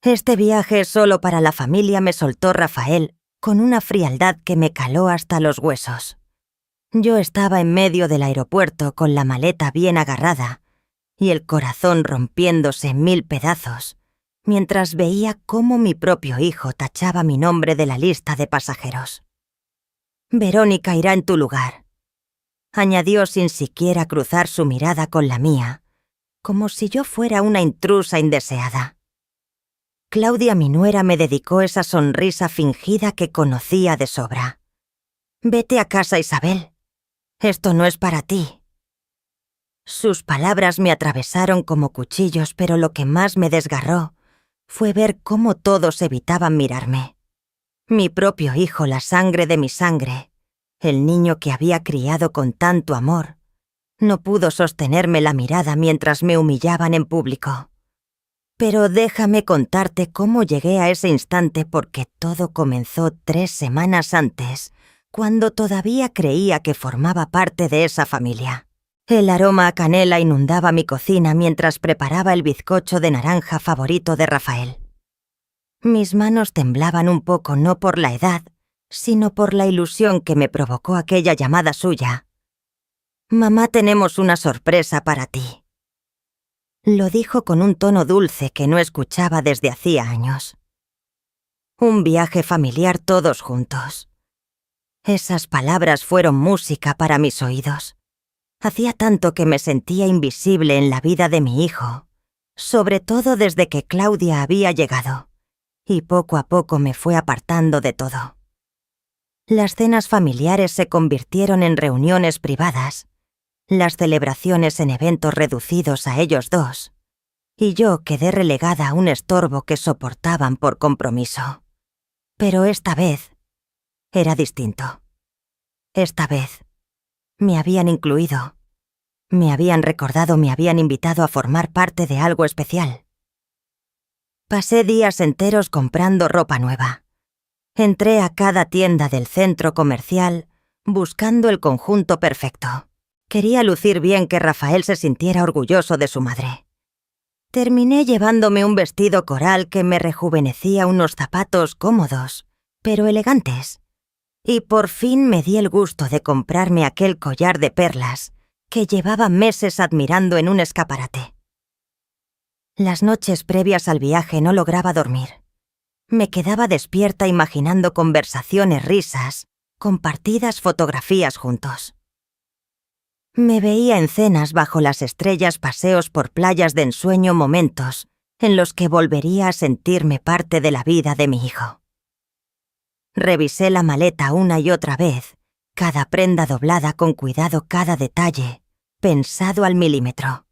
Este viaje solo para la familia, me soltó Rafael, con una frialdad que me caló hasta los huesos. Yo estaba en medio del aeropuerto con la maleta bien agarrada y el corazón rompiéndose en 1000 pedazos, mientras veía cómo mi propio hijo tachaba mi nombre de la lista de pasajeros. «Verónica irá en tu lugar», añadió sin siquiera cruzar su mirada con la mía, como si yo fuera una intrusa indeseada. Claudia, mi nuera, me dedicó esa sonrisa fingida que conocía de sobra. «Vete a casa, Isabel. Esto no es para ti». Sus palabras me atravesaron como cuchillos, pero lo que más me desgarró fue ver cómo todos evitaban mirarme. Mi propio hijo, la sangre de mi sangre, el niño que había criado con tanto amor, no pudo sostenerme la mirada mientras me humillaban en público. Pero déjame contarte cómo llegué a ese instante, porque todo comenzó 3 semanas antes, cuando todavía creía que formaba parte de esa familia. El aroma a canela inundaba mi cocina mientras preparaba el bizcocho de naranja favorito de Rafael. Mis manos temblaban un poco, no por la edad, sino por la ilusión que me provocó aquella llamada suya. «Mamá, tenemos una sorpresa para ti». Lo dijo con un tono dulce que no escuchaba desde hacía años. Un viaje familiar todos juntos. Esas palabras fueron música para mis oídos. Hacía tanto que me sentía invisible en la vida de mi hijo, sobre todo desde que Claudia había llegado, y poco a poco me fue apartando de todo. Las cenas familiares se convirtieron en reuniones privadas, las celebraciones en eventos reducidos a ellos dos, y yo quedé relegada a un estorbo que soportaban por compromiso. Pero esta vez era distinto. Esta vez me habían incluido, me habían recordado, me habían invitado a formar parte de algo especial. Pasé días enteros comprando ropa nueva. Entré a cada tienda del centro comercial buscando el conjunto perfecto. Quería lucir bien, que Rafael se sintiera orgulloso de su madre. Terminé llevándome un vestido coral que me rejuvenecía, unos zapatos cómodos, pero elegantes. Y por fin me di el gusto de comprarme aquel collar de perlas que llevaba meses admirando en un escaparate. Las noches previas al viaje no lograba dormir. Me quedaba despierta imaginando conversaciones, risas, compartidas fotografías juntos. Me veía en cenas bajo las estrellas, paseos por playas de ensueño, momentos en los que volvería a sentirme parte de la vida de mi hijo. Revisé la maleta una y otra vez, cada prenda doblada con cuidado, cada detalle, pensado al milímetro.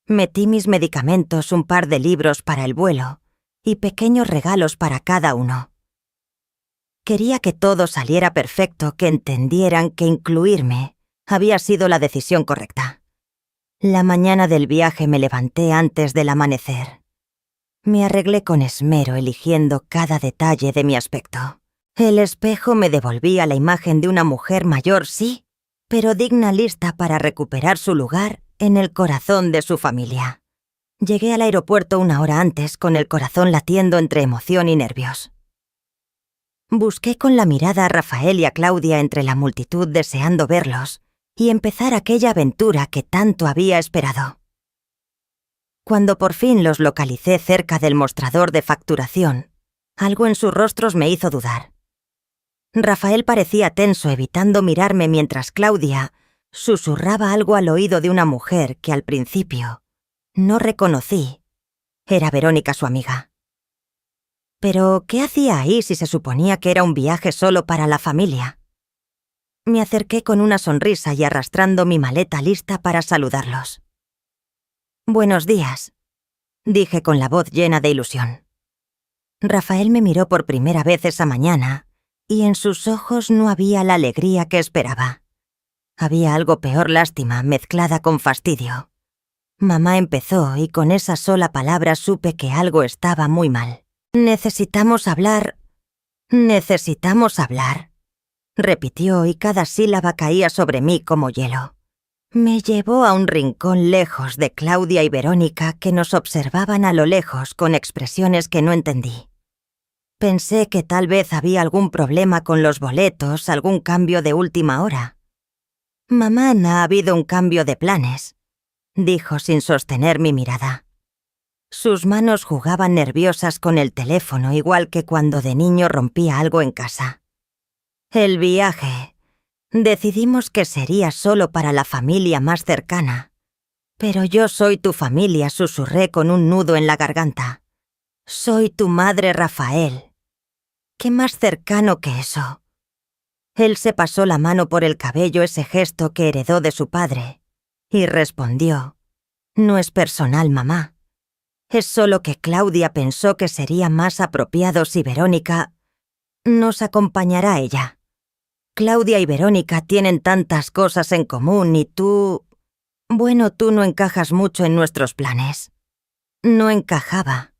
Metí mis medicamentos, un par de libros para el vuelo y pequeños regalos para cada uno. Quería que todo saliera perfecto, que entendieran que incluirme había sido la decisión correcta. La mañana del viaje me levanté antes del amanecer. Me arreglé con esmero, eligiendo cada detalle de mi aspecto. El espejo me devolvía la imagen de una mujer mayor, sí, pero digna, lista para recuperar su lugar en el corazón de su familia. Llegué al aeropuerto 1 hora antes, con el corazón latiendo entre emoción y nervios. Busqué con la mirada a Rafael y a Claudia entre la multitud, deseando verlos y empezar aquella aventura que tanto había esperado. Cuando por fin los localicé cerca del mostrador de facturación, algo en sus rostros me hizo dudar. Rafael parecía tenso, evitando mirarme, mientras Claudia susurraba algo al oído de una mujer que al principio no reconocí. Era Verónica, su amiga. ¿Pero qué hacía ahí si se suponía que era un viaje solo para la familia? Me acerqué con una sonrisa y arrastrando mi maleta lista para saludarlos. «Buenos días», dije con la voz llena de ilusión. Rafael me miró por primera vez esa mañana y en sus ojos no había la alegría que esperaba. Había algo peor, lástima, mezclada con fastidio. Mamá empezó y con esa sola palabra supe que algo estaba muy mal. Necesitamos hablar, repitió y cada sílaba caía sobre mí como hielo. Me llevó a un rincón lejos de Claudia y Verónica, que nos observaban a lo lejos con expresiones que no entendí. Pensé que tal vez había algún problema con los boletos, algún cambio de última hora. «Mamá, ha habido un cambio de planes», dijo sin sostener mi mirada. Sus manos jugaban nerviosas con el teléfono, igual que cuando de niño rompía algo en casa. «El viaje. Decidimos que sería solo para la familia más cercana. Pero yo soy tu familia», susurré con un nudo en la garganta. «Soy tu madre, Rafael. ¿Qué más cercano que eso?» Él se pasó la mano por el cabello, ese gesto que heredó de su padre, y respondió: «No es personal, mamá. Es solo que Claudia pensó que sería más apropiado si Verónica nos acompañara a ella. Claudia y Verónica tienen tantas cosas en común y tú... Bueno, tú no encajas mucho en nuestros planes». No encajaba.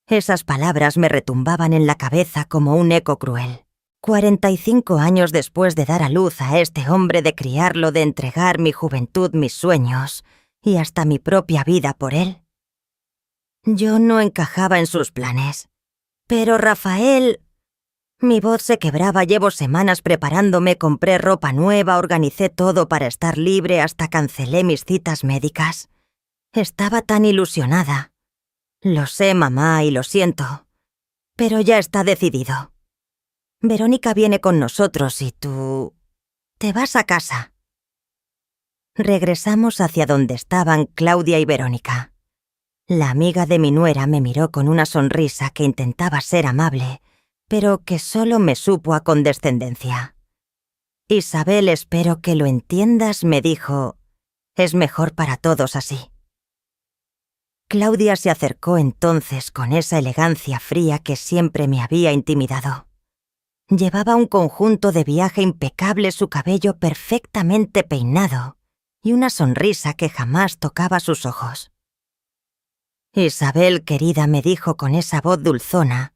Esas palabras me retumbaban en la cabeza como un eco cruel. 45 años después de dar a luz a este hombre, de criarlo, de entregar mi juventud, mis sueños y hasta mi propia vida por él. Yo no encajaba en sus planes. «Pero Rafael...» Mi voz se quebraba. «Llevo semanas preparándome, compré ropa nueva, organicé todo para estar libre, hasta cancelé mis citas médicas. Estaba tan ilusionada. Lo sé, mamá, y lo siento. Pero ya está decidido. Verónica viene con nosotros y tú... te vas a casa». Regresamos hacia donde estaban Claudia y Verónica. La amiga de mi nuera me miró con una sonrisa que intentaba ser amable, pero que solo me supo a condescendencia. «Isabel, espero que lo entiendas», me dijo. «Es mejor para todos así». Claudia se acercó entonces con esa elegancia fría que siempre me había intimidado. Llevaba un conjunto de viaje impecable, su cabello perfectamente peinado y una sonrisa que jamás tocaba sus ojos. «Isabel, querida», me dijo con esa voz dulzona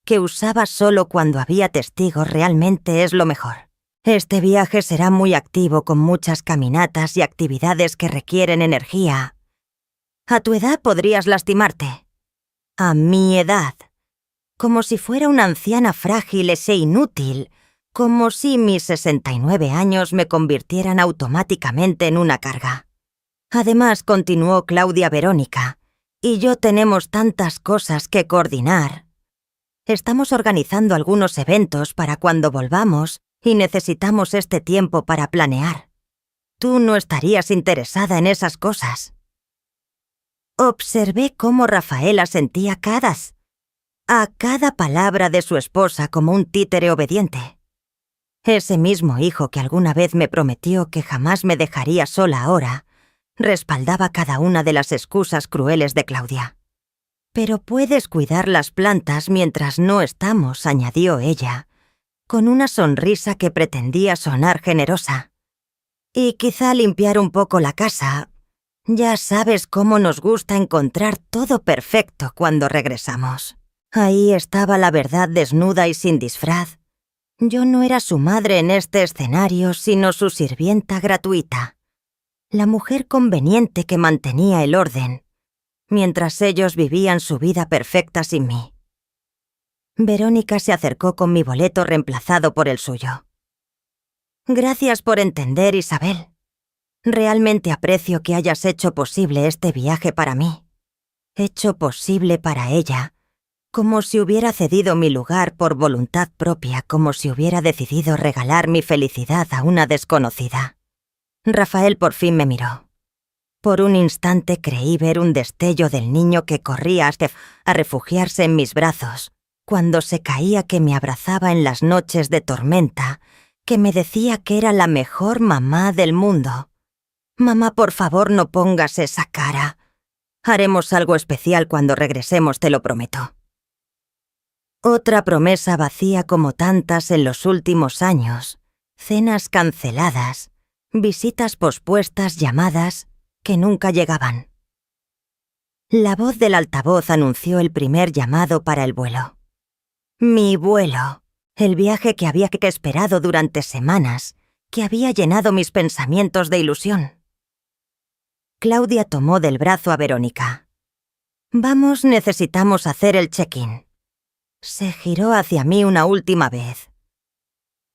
que usaba solo cuando había testigos, «realmente es lo mejor. Este viaje será muy activo, con muchas caminatas y actividades que requieren energía. A tu edad podrías lastimarte. A mi edad. Como si fuera una anciana frágil e inútil, como si mis 69 años me convirtieran automáticamente en una carga. Además», continuó Claudia, «Verónica y yo tenemos tantas cosas que coordinar. Estamos organizando algunos eventos para cuando volvamos y necesitamos este tiempo para planear. Tú no estarías interesada en esas cosas». Observé cómo Rafael asentía a cada palabra de su esposa como un títere obediente. Ese mismo hijo que alguna vez me prometió que jamás me dejaría sola ahora, respaldaba cada una de las excusas crueles de Claudia. «Pero puedes cuidar las plantas mientras no estamos», añadió ella, con una sonrisa que pretendía sonar generosa. «Y quizá limpiar un poco la casa. Ya sabes cómo nos gusta encontrar todo perfecto cuando regresamos». Ahí estaba la verdad desnuda y sin disfraz. Yo no era su madre en este escenario, sino su sirvienta gratuita. La mujer conveniente que mantenía el orden, mientras ellos vivían su vida perfecta sin mí. Verónica se acercó con mi boleto reemplazado por el suyo. «Gracias por entender, Isabel. Realmente aprecio que hayas hecho posible este viaje para mí. Hecho posible para ella, como si hubiera cedido mi lugar por voluntad propia, como si hubiera decidido regalar mi felicidad a una desconocida». Rafael por fin me miró. Por un instante creí ver un destello del niño que corría a refugiarse en mis brazos, cuando se caía, que me abrazaba en las noches de tormenta, que me decía que era la mejor mamá del mundo. «Mamá, por favor, no pongas esa cara. Haremos algo especial cuando regresemos, te lo prometo». Otra promesa vacía como tantas en los últimos años, cenas canceladas, visitas pospuestas, llamadas que nunca llegaban. La voz del altavoz anunció el primer llamado para el vuelo. Mi vuelo, el viaje que había esperado durante semanas, que había llenado mis pensamientos de ilusión. Claudia tomó del brazo a Verónica. «Vamos, necesitamos hacer el check-in». Se giró hacia mí una última vez.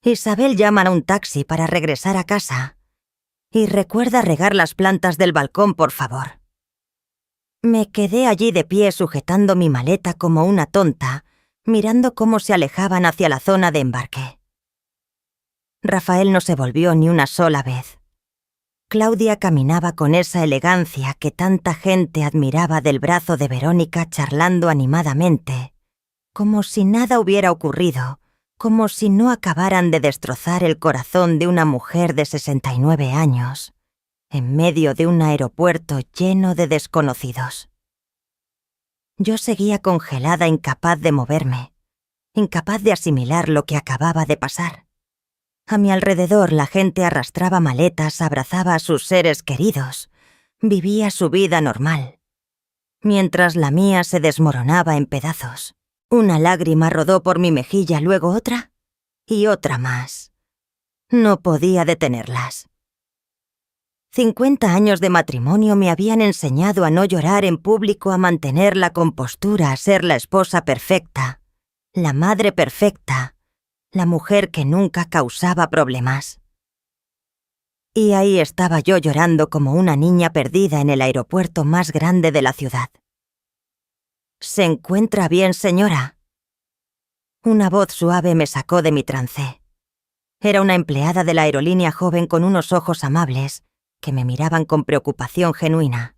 «Isabel llama a un taxi para regresar a casa. Y recuerda regar las plantas del balcón, por favor». Me quedé allí de pie sujetando mi maleta como una tonta, mirando cómo se alejaban hacia la zona de embarque. Rafael no se volvió ni una sola vez. Claudia caminaba con esa elegancia que tanta gente admiraba del brazo de Verónica, charlando animadamente, como si nada hubiera ocurrido, como si no acabaran de destrozar el corazón de una mujer de 69 años, en medio de un aeropuerto lleno de desconocidos. Yo seguía congelada, incapaz de moverme, incapaz de asimilar lo que acababa de pasar. A mi alrededor la gente arrastraba maletas, abrazaba a sus seres queridos, vivía su vida normal, mientras la mía se desmoronaba en pedazos. Una lágrima rodó por mi mejilla, luego otra y otra más. No podía detenerlas. 50 años de matrimonio me habían enseñado a no llorar en público, a mantener la compostura, a ser la esposa perfecta, la madre perfecta, la mujer que nunca causaba problemas. Y ahí estaba yo llorando como una niña perdida en el aeropuerto más grande de la ciudad. «¿Se encuentra bien, señora?». Una voz suave me sacó de mi trance. Era una empleada de la aerolínea joven con unos ojos amables que me miraban con preocupación genuina.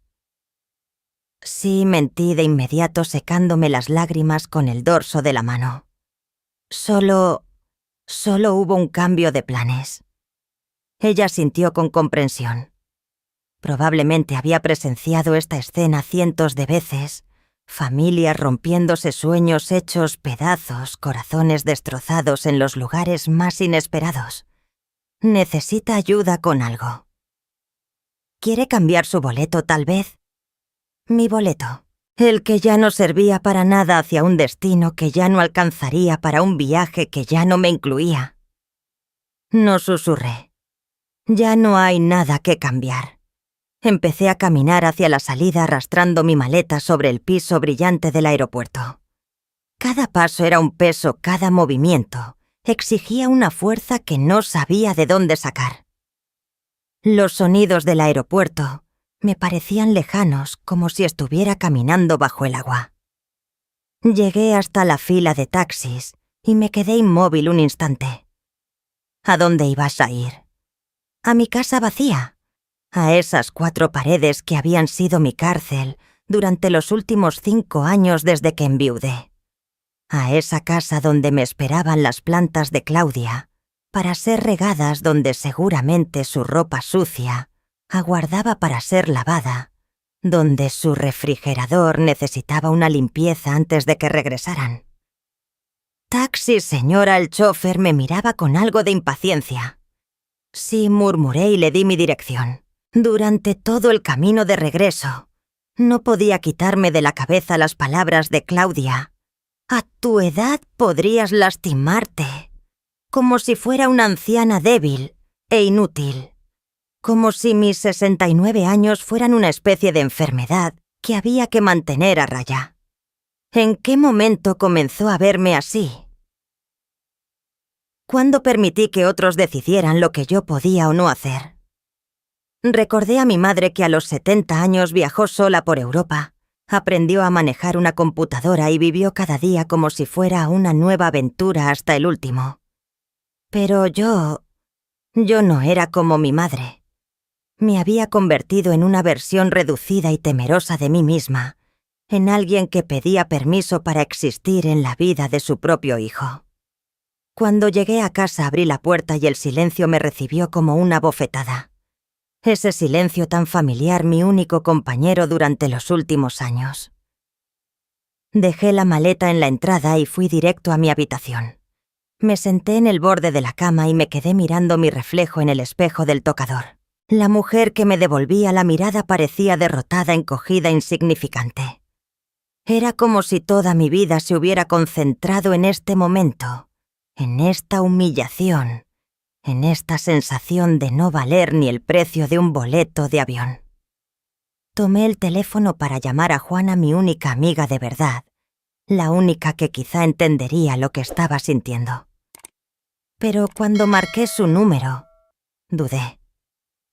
Sí, mentí de inmediato, secándome las lágrimas con el dorso de la mano. Solo hubo un cambio de planes. Ella sintió con comprensión. Probablemente había presenciado esta escena cientos de veces, familias rompiéndose, sueños hechos pedazos, corazones destrozados en los lugares más inesperados. Necesita ayuda con algo. ¿Quiere cambiar su boleto, tal vez? Mi boleto. El que ya no servía para nada, hacia un destino que ya no alcanzaría, para un viaje que ya no me incluía. No susurré. Ya no hay nada que cambiar. Empecé a caminar hacia la salida arrastrando mi maleta sobre el piso brillante del aeropuerto. Cada paso era un peso, cada movimiento exigía una fuerza que no sabía de dónde sacar. Los sonidos del aeropuerto me parecían lejanos, como si estuviera caminando bajo el agua. Llegué hasta la fila de taxis y me quedé inmóvil un instante. ¿A dónde ibas a ir? A mi casa vacía, a esas 4 paredes que habían sido mi cárcel durante los últimos 5 años desde que enviudé. A esa casa donde me esperaban las plantas de Claudia, para ser regadas, donde seguramente su ropa sucia aguardaba para ser lavada, donde su refrigerador necesitaba una limpieza antes de que regresaran. «Taxi, señora», el chofer me miraba con algo de impaciencia. Sí, murmuré y le di mi dirección. Durante todo el camino de regreso, no podía quitarme de la cabeza las palabras de Claudia. «A tu edad podrías lastimarte», como si fuera una anciana débil e inútil. Como si mis 69 años fueran una especie de enfermedad que había que mantener a raya. ¿En qué momento comenzó a verme así? ¿Cuándo permití que otros decidieran lo que yo podía o no hacer? Recordé a mi madre que a los 70 años viajó sola por Europa, aprendió a manejar una computadora y vivió cada día como si fuera una nueva aventura hasta el último. Pero yo no era como mi madre. Me había convertido en una versión reducida y temerosa de mí misma, en alguien que pedía permiso para existir en la vida de su propio hijo. Cuando llegué a casa abrí la puerta y el silencio me recibió como una bofetada. Ese silencio tan familiar, mi único compañero durante los últimos años. Dejé la maleta en la entrada y fui directo a mi habitación. Me senté en el borde de la cama y me quedé mirando mi reflejo en el espejo del tocador. La mujer que me devolvía la mirada parecía derrotada, encogida, insignificante. Era como si toda mi vida se hubiera concentrado en este momento, en esta humillación, en esta sensación de no valer ni el precio de un boleto de avión. Tomé el teléfono para llamar a Juana, mi única amiga de verdad, la única que quizá entendería lo que estaba sintiendo. Pero cuando marqué su número, dudé.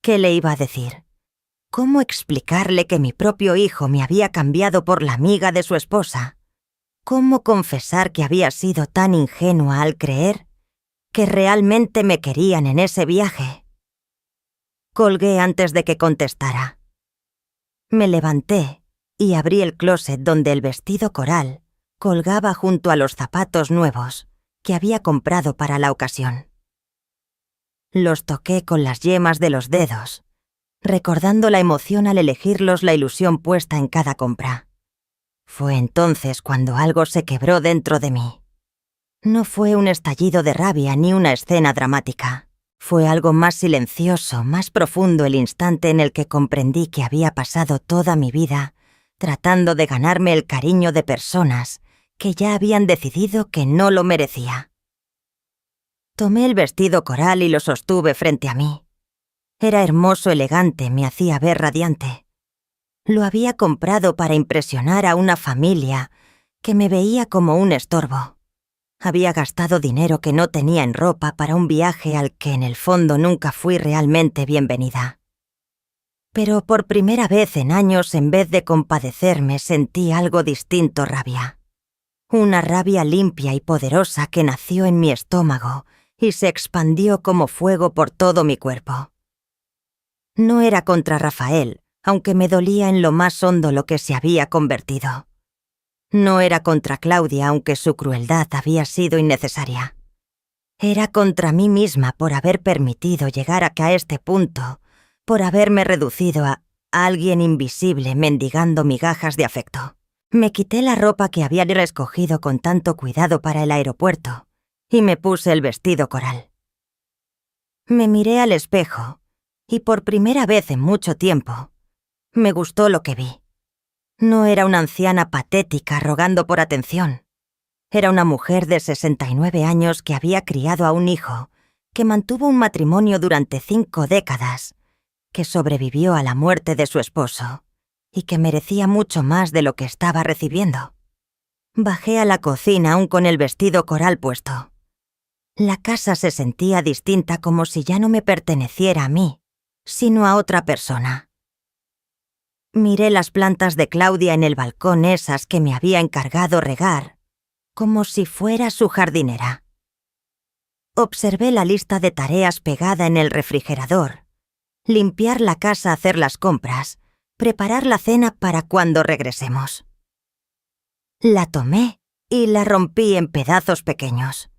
¿Qué le iba a decir? ¿Cómo explicarle que mi propio hijo me había cambiado por la amiga de su esposa? ¿Cómo confesar que había sido tan ingenua al creer que realmente me querían en ese viaje? Colgué antes de que contestara. Me levanté y abrí el closet donde el vestido coral colgaba junto a los zapatos nuevos que había comprado para la ocasión. Los toqué con las yemas de los dedos, recordando la emoción al elegirlos, la ilusión puesta en cada compra. Fue entonces cuando algo se quebró dentro de mí. No fue un estallido de rabia ni una escena dramática. Fue algo más silencioso, más profundo, el instante en el que comprendí que había pasado toda mi vida tratando de ganarme el cariño de personas que ya habían decidido que no lo merecía. Tomé el vestido coral y lo sostuve frente a mí. Era hermoso, elegante, me hacía ver radiante. Lo había comprado para impresionar a una familia que me veía como un estorbo. Había gastado dinero que no tenía en ropa para un viaje al que en el fondo nunca fui realmente bienvenida. Pero por primera vez en años, en vez de compadecerme, sentí algo distinto: rabia. Una rabia limpia y poderosa que nació en mi estómago y se expandió como fuego por todo mi cuerpo. No era contra Rafael, aunque me dolía en lo más hondo lo que se había convertido. No era contra Claudia, aunque su crueldad había sido innecesaria. Era contra mí misma por haber permitido llegar a este punto, por haberme reducido a alguien invisible mendigando migajas de afecto. Me quité la ropa que había escogido con tanto cuidado para el aeropuerto y me puse el vestido coral. Me miré al espejo y por primera vez en mucho tiempo me gustó lo que vi. No era una anciana patética rogando por atención. Era una mujer de 69 años que había criado a un hijo, que mantuvo un matrimonio durante 5 décadas, que sobrevivió a la muerte de su esposo y que merecía mucho más de lo que estaba recibiendo. Bajé a la cocina aún con el vestido coral puesto. La casa se sentía distinta, como si ya no me perteneciera a mí, sino a otra persona. Miré las plantas de Claudia en el balcón, esas que me había encargado regar, como si fuera su jardinera. Observé la lista de tareas pegada en el refrigerador: limpiar la casa, hacer las compras, preparar la cena para cuando regresemos. La tomé y la rompí en pedazos pequeños.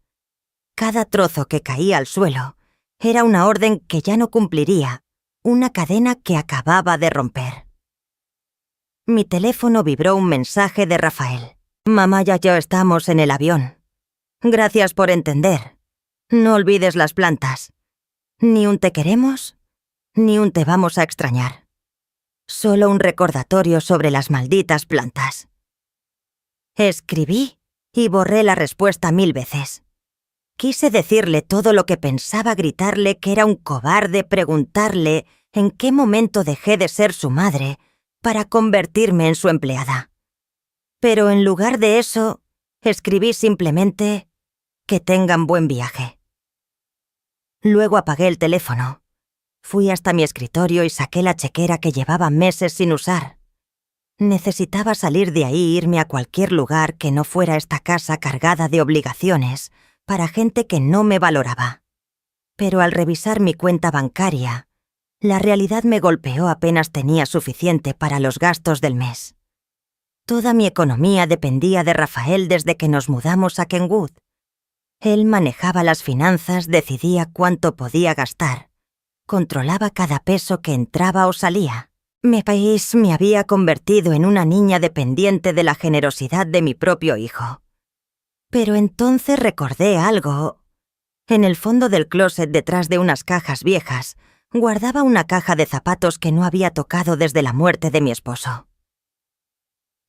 Cada trozo que caía al suelo era una orden que ya no cumpliría, una cadena que acababa de romper. Mi teléfono vibró un mensaje de Rafael. Mamá y yo estamos en el avión. Gracias por entender. No olvides las plantas. Ni un te queremos, ni un te vamos a extrañar. Solo un recordatorio sobre las malditas plantas. Escribí y borré la respuesta 1000 veces. Quise decirle todo lo que pensaba, gritarle que era un cobarde, preguntarle en qué momento dejé de ser su madre para convertirme en su empleada. Pero en lugar de eso, escribí simplemente que tengan buen viaje. Luego apagué el teléfono. Fui hasta mi escritorio y saqué la chequera que llevaba meses sin usar. Necesitaba salir de ahí e irme a cualquier lugar que no fuera esta casa cargada de obligaciones para gente que no me valoraba. Pero al revisar mi cuenta bancaria, la realidad me golpeó: apenas tenía suficiente para los gastos del mes. Toda mi economía dependía de Rafael desde que nos mudamos a Kenwood. Él manejaba las finanzas, decidía cuánto podía gastar, controlaba cada peso que entraba o salía. Mi país me había convertido en una niña dependiente de la generosidad de mi propio hijo. Pero entonces recordé algo. En el fondo del closet, detrás de unas cajas viejas, guardaba una caja de zapatos que no había tocado desde la muerte de mi esposo.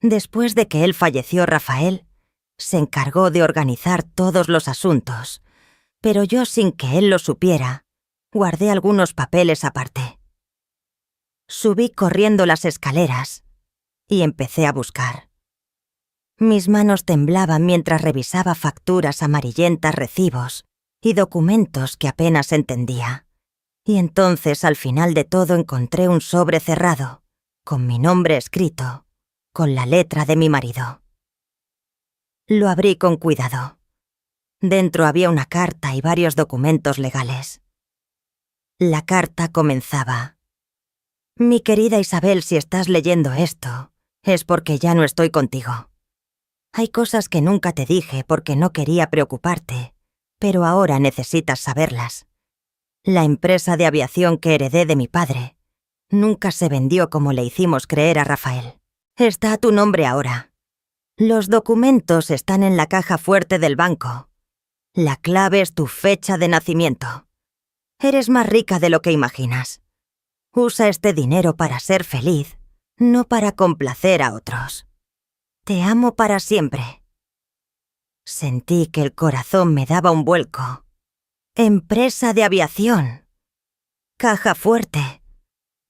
Después de que él falleció, Rafael se encargó de organizar todos los asuntos, pero yo, sin que él lo supiera, guardé algunos papeles aparte. Subí corriendo las escaleras y empecé a buscar. Mis manos temblaban mientras revisaba facturas amarillentas, recibos y documentos que apenas entendía. Y entonces, al final de todo, encontré un sobre cerrado, con mi nombre escrito, con la letra de mi marido. Lo abrí con cuidado. Dentro había una carta y varios documentos legales. La carta comenzaba: Mi querida Isabel, si estás leyendo esto, es porque ya no estoy contigo. Hay cosas que nunca te dije porque no quería preocuparte, pero ahora necesitas saberlas. La empresa de aviación que heredé de mi padre nunca se vendió como le hicimos creer a Rafael. Está a tu nombre ahora. Los documentos están en la caja fuerte del banco. La clave es tu fecha de nacimiento. Eres más rica de lo que imaginas. Usa este dinero para ser feliz, no para complacer a otros. Te amo para siempre. Sentí que el corazón me daba un vuelco. Empresa de aviación. Caja fuerte.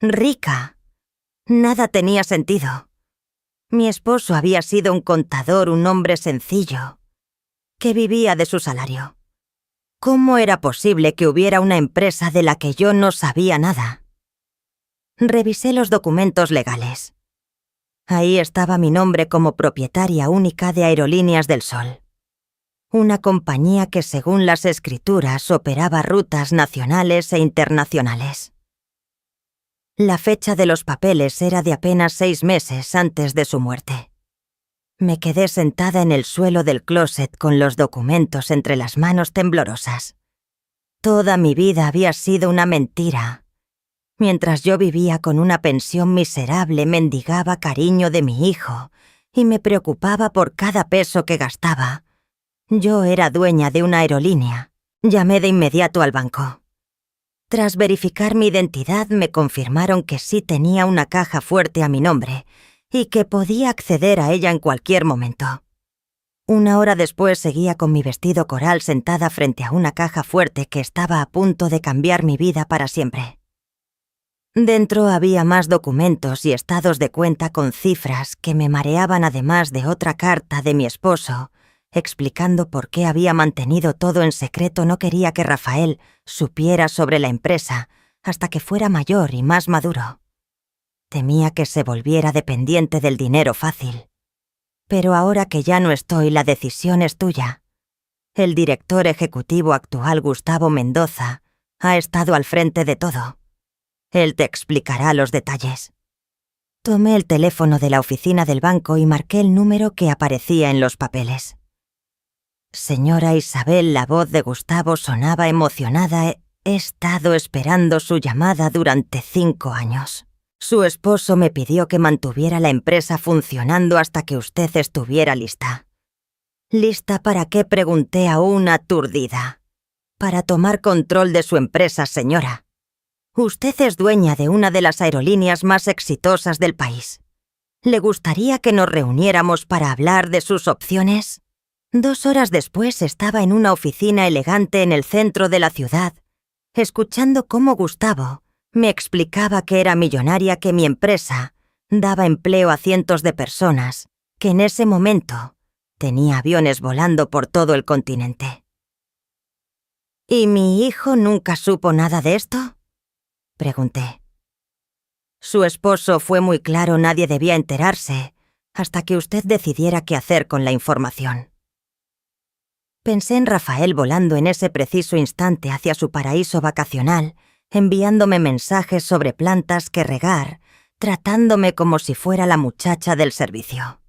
Rica. Nada tenía sentido. Mi esposo había sido un contador, un hombre sencillo, que vivía de su salario. ¿Cómo era posible que hubiera una empresa de la que yo no sabía nada? Revisé los documentos legales. Ahí estaba mi nombre como propietaria única de Aerolíneas del Sol, una compañía que, según las escrituras, operaba rutas nacionales e internacionales. La fecha de los papeles era de apenas 6 meses antes de su muerte. Me quedé sentada en el suelo del closet con los documentos entre las manos temblorosas. Toda mi vida había sido una mentira. Mientras yo vivía con una pensión miserable, mendigaba cariño de mi hijo y me preocupaba por cada peso que gastaba. Yo era dueña de una aerolínea. Llamé de inmediato al banco. Tras verificar mi identidad, me confirmaron que sí tenía una caja fuerte a mi nombre y que podía acceder a ella en cualquier momento. 1 hora después seguía con mi vestido coral sentada frente a una caja fuerte que estaba a punto de cambiar mi vida para siempre. Dentro había más documentos y estados de cuenta con cifras que me mareaban, además de otra carta de mi esposo, explicando por qué había mantenido todo en secreto. No quería que Rafael supiera sobre la empresa hasta que fuera mayor y más maduro. Temía que se volviera dependiente del dinero fácil. Pero ahora que ya no estoy, la decisión es tuya. El director ejecutivo actual, Gustavo Mendoza, ha estado al frente de todo. Él te explicará los detalles. Tomé el teléfono de la oficina del banco y marqué el número que aparecía en los papeles. Señora Isabel, la voz de Gustavo sonaba emocionada. He estado esperando su llamada durante 5 años. Su esposo me pidió que mantuviera la empresa funcionando hasta que usted estuviera lista. ¿Lista para qué?, pregunté aún aturdida. Para tomar control de su empresa, señora. Usted es dueña de una de las aerolíneas más exitosas del país. ¿Le gustaría que nos reuniéramos para hablar de sus opciones? 2 horas después estaba en una oficina elegante en el centro de la ciudad, escuchando cómo Gustavo me explicaba que era millonaria, que mi empresa daba empleo a cientos de personas, que en ese momento tenía aviones volando por todo el continente. ¿Y mi hijo nunca supo nada de esto?, pregunté. Su esposo fue muy claro: nadie debía enterarse hasta que usted decidiera qué hacer con la información. Pensé en Rafael volando en ese preciso instante hacia su paraíso vacacional, enviándome mensajes sobre plantas que regar, tratándome como si fuera la muchacha del servicio.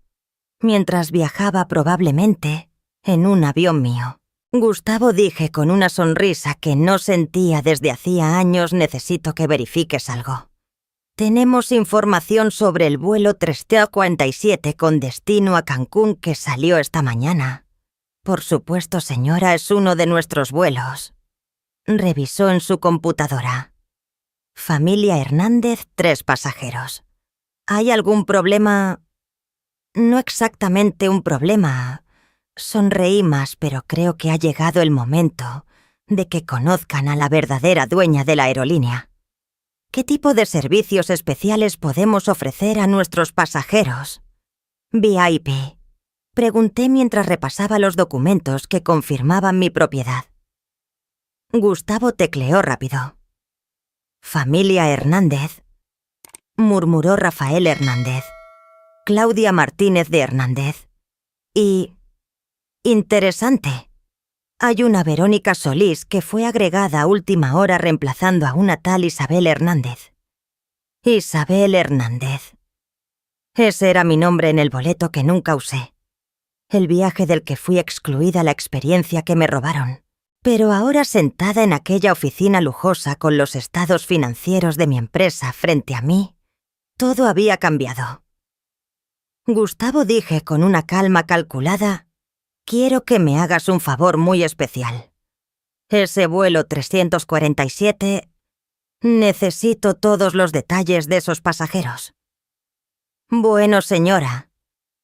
Mientras viajaba, probablemente en un avión mío. Gustavo, dije con una sonrisa que no sentía desde hacía años, necesito que verifiques algo. Tenemos información sobre el vuelo 347 con destino a Cancún que salió esta mañana. Por supuesto, señora, es uno de nuestros vuelos. Revisó en su computadora. Familia Hernández, 3 pasajeros. ¿Hay algún problema? No exactamente un problema. Sonreí más, pero creo que ha llegado el momento de que conozcan a la verdadera dueña de la aerolínea. ¿Qué tipo de servicios especiales podemos ofrecer a nuestros pasajeros? VIP. Pregunté mientras repasaba los documentos que confirmaban mi propiedad. Gustavo tecleó rápido. Familia Hernández, murmuró Rafael Hernández. Claudia Martínez de Hernández. Y... interesante. Hay una Verónica Solís que fue agregada a última hora reemplazando a una tal Isabel Hernández. Isabel Hernández. Ese era mi nombre en el boleto que nunca usé. El viaje del que fui excluida, la experiencia que me robaron. Pero ahora sentada en aquella oficina lujosa con los estados financieros de mi empresa frente a mí, todo había cambiado. Gustavo, dije con una calma calculada, quiero que me hagas un favor muy especial. Ese vuelo 347, necesito todos los detalles de esos pasajeros. Bueno, señora,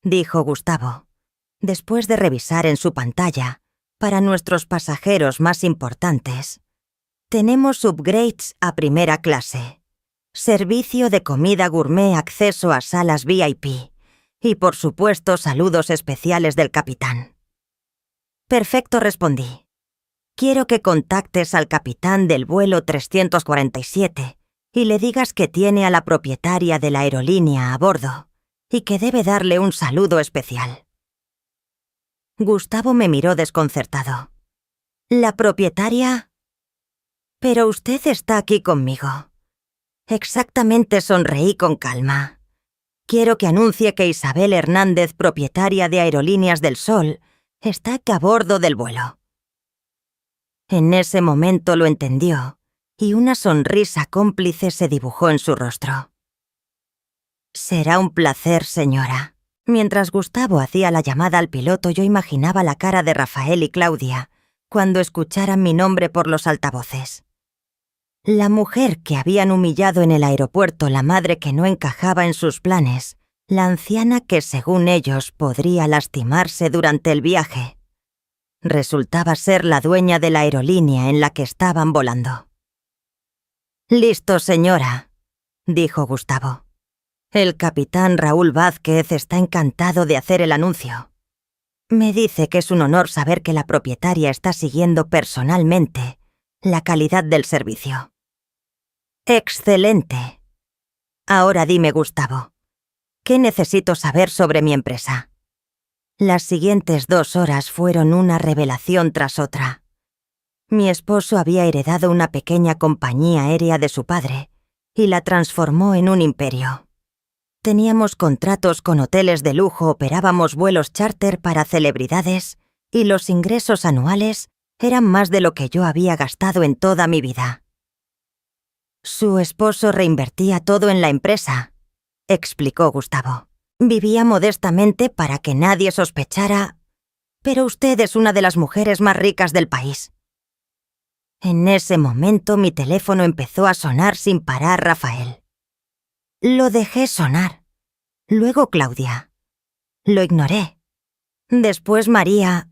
dijo Gustavo, después de revisar en su pantalla, para nuestros pasajeros más importantes, tenemos upgrades a primera clase, servicio de comida gourmet, acceso a salas VIP y, por supuesto, saludos especiales del capitán. Perfecto, respondí. Quiero que contactes al capitán del vuelo 347 y le digas que tiene a la propietaria de la aerolínea a bordo y que debe darle un saludo especial. Gustavo me miró desconcertado. ¿La propietaria? Pero usted está aquí conmigo. Exactamente, sonreí con calma. Quiero que anuncie que Isabel Hernández, propietaria de Aerolíneas del Sol, está a bordo del vuelo. En ese momento lo entendió, y una sonrisa cómplice se dibujó en su rostro. Será un placer, señora. Mientras Gustavo hacía la llamada al piloto, yo imaginaba la cara de Rafael y Claudia cuando escucharan mi nombre por los altavoces. La mujer que habían humillado en el aeropuerto, la madre que no encajaba en sus planes, la anciana que, según ellos, podría lastimarse durante el viaje. Resultaba ser la dueña de la aerolínea en la que estaban volando. «Listo, señora», dijo Gustavo. «El capitán Raúl Vázquez está encantado de hacer el anuncio. Me dice que es un honor saber que la propietaria está siguiendo personalmente la calidad del servicio». «Excelente. Ahora dime, Gustavo, ¿qué necesito saber sobre mi empresa?» Las siguientes 2 horas fueron una revelación tras otra. Mi esposo había heredado una pequeña compañía aérea de su padre y la transformó en un imperio. Teníamos contratos con hoteles de lujo, operábamos vuelos charter para celebridades y los ingresos anuales eran más de lo que yo había gastado en toda mi vida. Su esposo reinvertía todo en la empresa, explicó Gustavo. Vivía modestamente para que nadie sospechara, pero usted es una de las mujeres más ricas del país. En ese momento mi teléfono empezó a sonar sin parar, Rafael. Lo dejé sonar. Luego Claudia. Lo ignoré. Después María.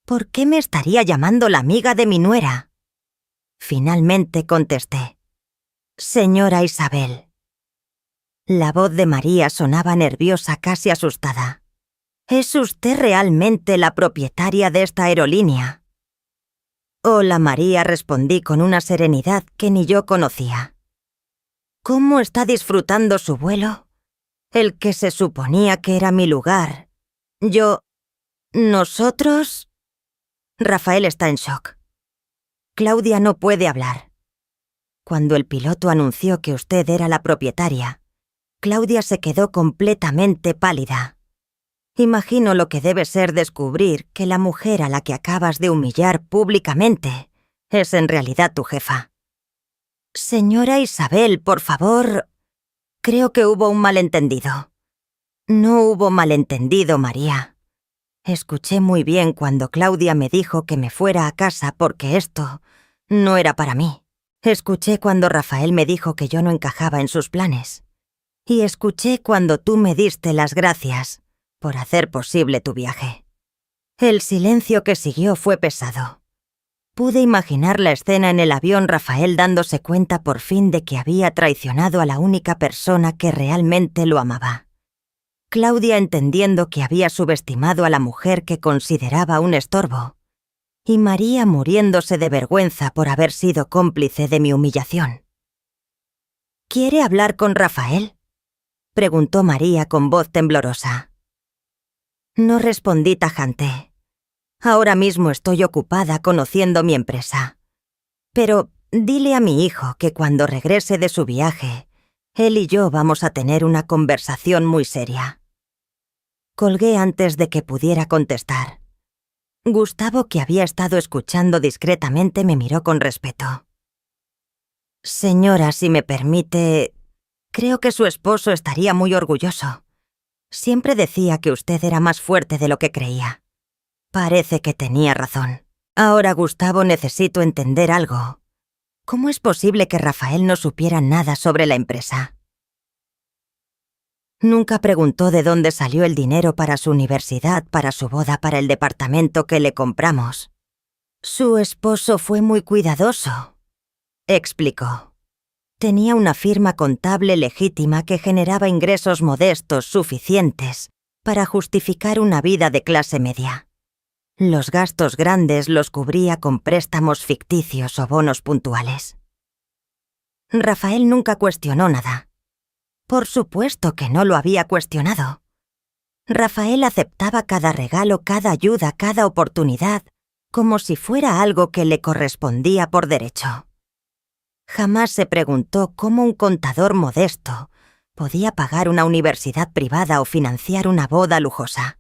¿Por qué me estaría llamando la amiga de mi nuera? Finalmente contesté. Señora Isabel. La voz de María sonaba nerviosa, casi asustada. ¿Es usted realmente la propietaria de esta aerolínea? Hola, María, respondí con una serenidad que ni yo conocía. ¿Cómo está disfrutando su vuelo? El que se suponía que era mi lugar. ¿Nosotros? Rafael está en shock. Claudia no puede hablar. Cuando el piloto anunció que usted era la propietaria, Claudia se quedó completamente pálida. Imagino lo que debe ser descubrir que la mujer a la que acabas de humillar públicamente es en realidad tu jefa. Señora Isabel, por favor. Creo que hubo un malentendido. No hubo malentendido, María. Escuché muy bien cuando Claudia me dijo que me fuera a casa porque esto no era para mí. Escuché cuando Rafael me dijo que yo no encajaba en sus planes. Y escuché cuando tú me diste las gracias por hacer posible tu viaje. El silencio que siguió fue pesado. Pude imaginar la escena en el avión, Rafael dándose cuenta por fin de que había traicionado a la única persona que realmente lo amaba. Claudia entendiendo que había subestimado a la mujer que consideraba un estorbo. Y María muriéndose de vergüenza por haber sido cómplice de mi humillación. ¿Quiere hablar con Rafael?, preguntó María con voz temblorosa. No respondí tajante. Ahora mismo estoy ocupada conociendo mi empresa. Pero dile a mi hijo que cuando regrese de su viaje, él y yo vamos a tener una conversación muy seria. Colgué antes de que pudiera contestar. Gustavo, que había estado escuchando discretamente, me miró con respeto. Señora, si me permite, creo que su esposo estaría muy orgulloso. Siempre decía que usted era más fuerte de lo que creía. Parece que tenía razón. Ahora, Gustavo, necesito entender algo. ¿Cómo es posible que Rafael no supiera nada sobre la empresa? Nunca preguntó de dónde salió el dinero para su universidad, para su boda, para el departamento que le compramos. Su esposo fue muy cuidadoso, explicó. Tenía una firma contable legítima que generaba ingresos modestos suficientes para justificar una vida de clase media. Los gastos grandes los cubría con préstamos ficticios o bonos puntuales. Rafael nunca cuestionó nada. Por supuesto que no lo había cuestionado. Rafael aceptaba cada regalo, cada ayuda, cada oportunidad, como si fuera algo que le correspondía por derecho. Jamás se preguntó cómo un contador modesto podía pagar una universidad privada o financiar una boda lujosa.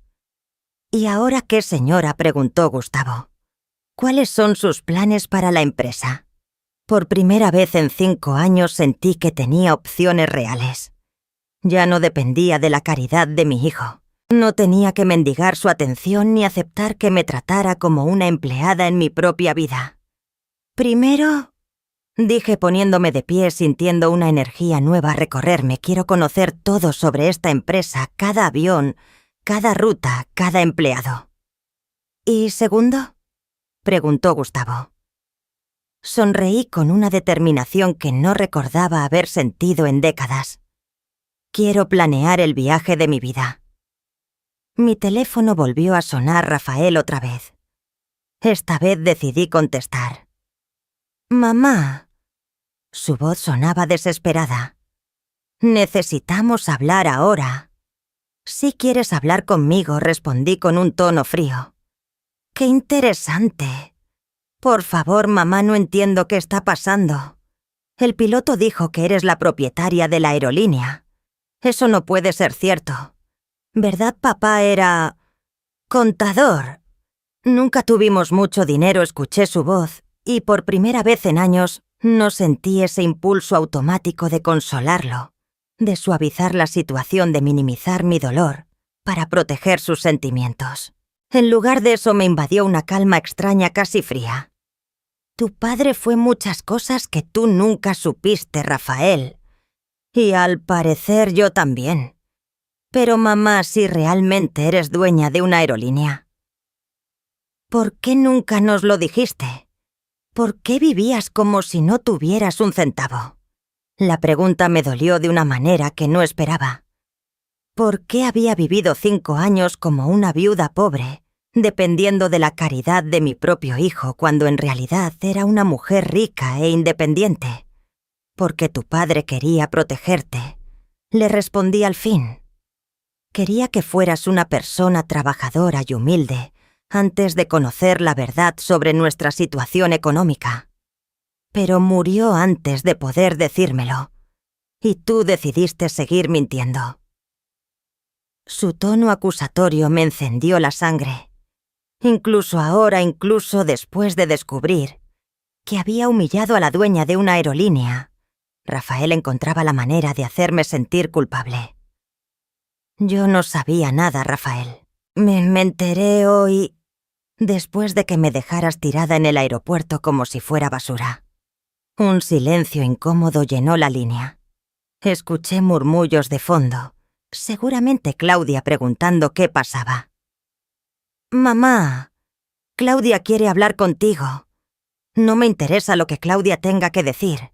¿Y ahora qué, señora?, preguntó Gustavo. ¿Cuáles son sus planes para la empresa? Por primera vez en 5 años sentí que tenía opciones reales. Ya no dependía de la caridad de mi hijo. No tenía que mendigar su atención ni aceptar que me tratara como una empleada en mi propia vida. Primero, dije poniéndome de pie, sintiendo una energía nueva recorrerme, quiero conocer todo sobre esta empresa, cada avión, cada ruta, cada empleado. ¿Y segundo?, preguntó Gustavo. Sonreí con una determinación que no recordaba haber sentido en décadas. Quiero planear el viaje de mi vida. Mi teléfono volvió a sonar, Rafael, otra vez. Esta vez decidí contestar. «Mamá». Su voz sonaba desesperada. «Necesitamos hablar ahora». «Si quieres hablar conmigo», respondí con un tono frío. «Qué interesante. Por favor, mamá, no entiendo qué está pasando. El piloto dijo que eres la propietaria de la aerolínea. Eso no puede ser cierto. ¿Verdad, papá era contador?» Nunca tuvimos mucho dinero, escuché su voz, y por primera vez en años no sentí ese impulso automático de consolarlo, de suavizar la situación, de minimizar mi dolor, para proteger sus sentimientos. En lugar de eso me invadió una calma extraña, casi fría. Tu padre fue muchas cosas que tú nunca supiste, Rafael. Y al parecer yo también. Pero mamá, si realmente eres dueña de una aerolínea, ¿por qué nunca nos lo dijiste? ¿Por qué vivías como si no tuvieras un centavo? La pregunta me dolió de una manera que no esperaba. ¿Por qué había vivido 5 años como una viuda pobre, dependiendo de la caridad de mi propio hijo, cuando en realidad era una mujer rica e independiente? Porque tu padre quería protegerte. Le respondí al fin. Quería que fueras una persona trabajadora y humilde, antes de conocer la verdad sobre nuestra situación económica. Pero murió antes de poder decírmelo, y tú decidiste seguir mintiendo. Su tono acusatorio me encendió la sangre. Incluso ahora, incluso después de descubrir que había humillado a la dueña de una aerolínea, Rafael encontraba la manera de hacerme sentir culpable. Yo no sabía nada, Rafael. Me enteré hoy, después de que me dejaras tirada en el aeropuerto como si fuera basura. Un silencio incómodo llenó la línea. Escuché murmullos de fondo, seguramente Claudia preguntando qué pasaba. «Mamá, Claudia quiere hablar contigo». No me interesa lo que Claudia tenga que decir.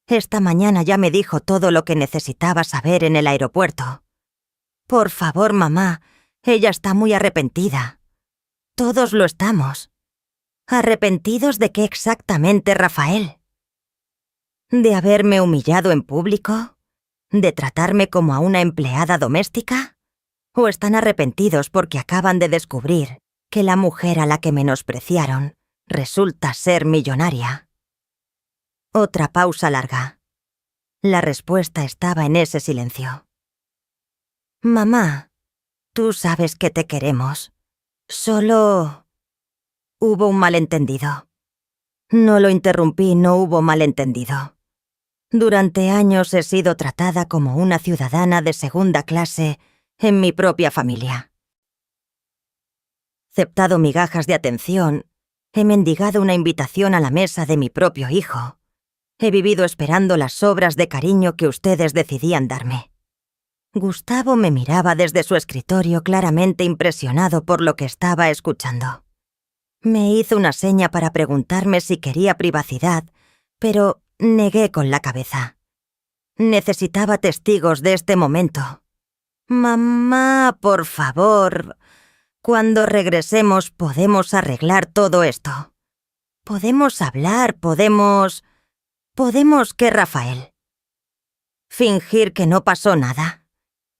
Esta mañana ya me dijo todo lo que necesitaba saber en el aeropuerto. Por favor, mamá, ella está muy arrepentida. Todos lo estamos. ¿Arrepentidos de qué exactamente, Rafael? ¿De haberme humillado en público? ¿De tratarme como a una empleada doméstica? ¿O están arrepentidos porque acaban de descubrir que la mujer a la que menospreciaron resulta ser millonaria? Otra pausa larga. La respuesta estaba en ese silencio. Mamá, tú sabes que te queremos. Solo... Hubo un malentendido. No lo interrumpí, no hubo malentendido. Durante años he sido tratada como una ciudadana de segunda clase en mi propia familia. Aceptado migajas de atención, he mendigado una invitación a la mesa de mi propio hijo. He vivido esperando las sobras de cariño que ustedes decidían darme. Gustavo me miraba desde su escritorio claramente impresionado por lo que estaba escuchando. Me hizo una seña para preguntarme si quería privacidad, pero negué con la cabeza. Necesitaba testigos de este momento. Mamá, por favor, cuando regresemos podemos arreglar todo esto. Podemos hablar, podemos... ¿qué, Rafael? Fingir que no pasó nada.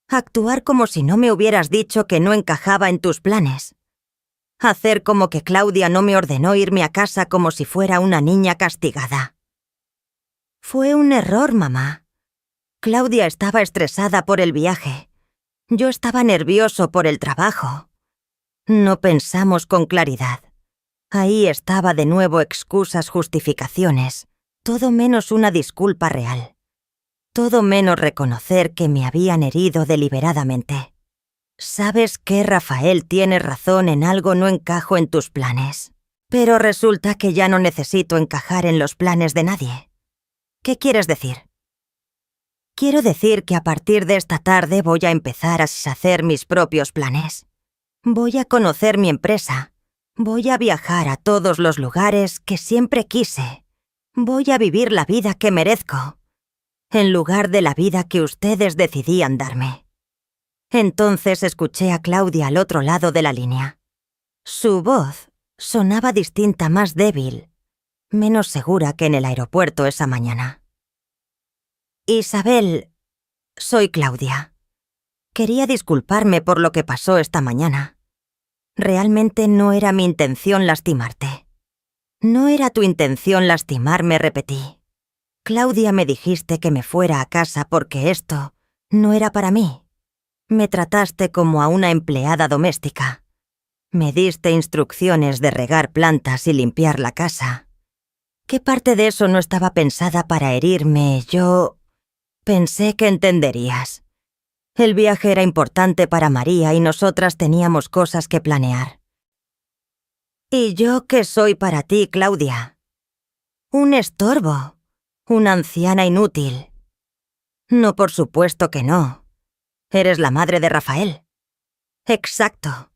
Actuar como si no me hubieras dicho que no encajaba en tus planes. Hacer como que Claudia no me ordenó irme a casa como si fuera una niña castigada. Fue un error, mamá. Claudia estaba estresada por el viaje. Yo estaba nervioso por el trabajo. No pensamos con claridad. Ahí estaba de nuevo excusas, justificaciones, todo menos una disculpa real. Todo menos reconocer que me habían herido deliberadamente. ¿Sabes qué, Rafael? Tienes razón, en algo no encajo en tus planes. Pero resulta que ya no necesito encajar en los planes de nadie. ¿Qué quieres decir? Quiero decir que a partir de esta tarde voy a empezar a hacer mis propios planes. Voy a conocer mi empresa. Voy a viajar a todos los lugares que siempre quise. Voy a vivir la vida que merezco, en lugar de la vida que ustedes decidían darme. Entonces escuché a Claudia al otro lado de la línea. Su voz sonaba distinta, más débil, menos segura que en el aeropuerto esa mañana. Isabel, soy Claudia. Quería disculparme por lo que pasó esta mañana. Realmente no era mi intención lastimarte. No era tu intención lastimarme, repetí. Claudia, me dijiste que me fuera a casa porque esto no era para mí. Me trataste como a una empleada doméstica. Me diste instrucciones de regar plantas y limpiar la casa. ¿Qué parte de eso no estaba pensada para herirme? Yo pensé que entenderías. El viaje era importante para María y nosotras teníamos cosas que planear. ¿Y yo qué soy para ti, Claudia? Un estorbo, una anciana inútil. No, por supuesto que no. Eres la madre de Rafael. Exacto.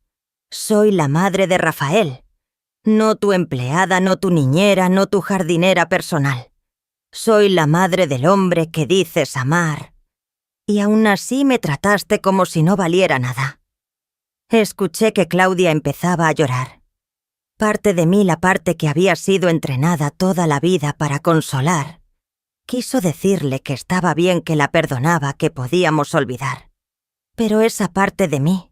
Soy la madre de Rafael. No tu empleada, no tu niñera, no tu jardinera personal. Soy la madre del hombre que dices amar. Y aún así me trataste como si no valiera nada. Escuché que Claudia empezaba a llorar. Parte de mí, la parte que había sido entrenada toda la vida para consolar, quiso decirle que estaba bien, que la perdonaba, que podíamos olvidar. Pero esa parte de mí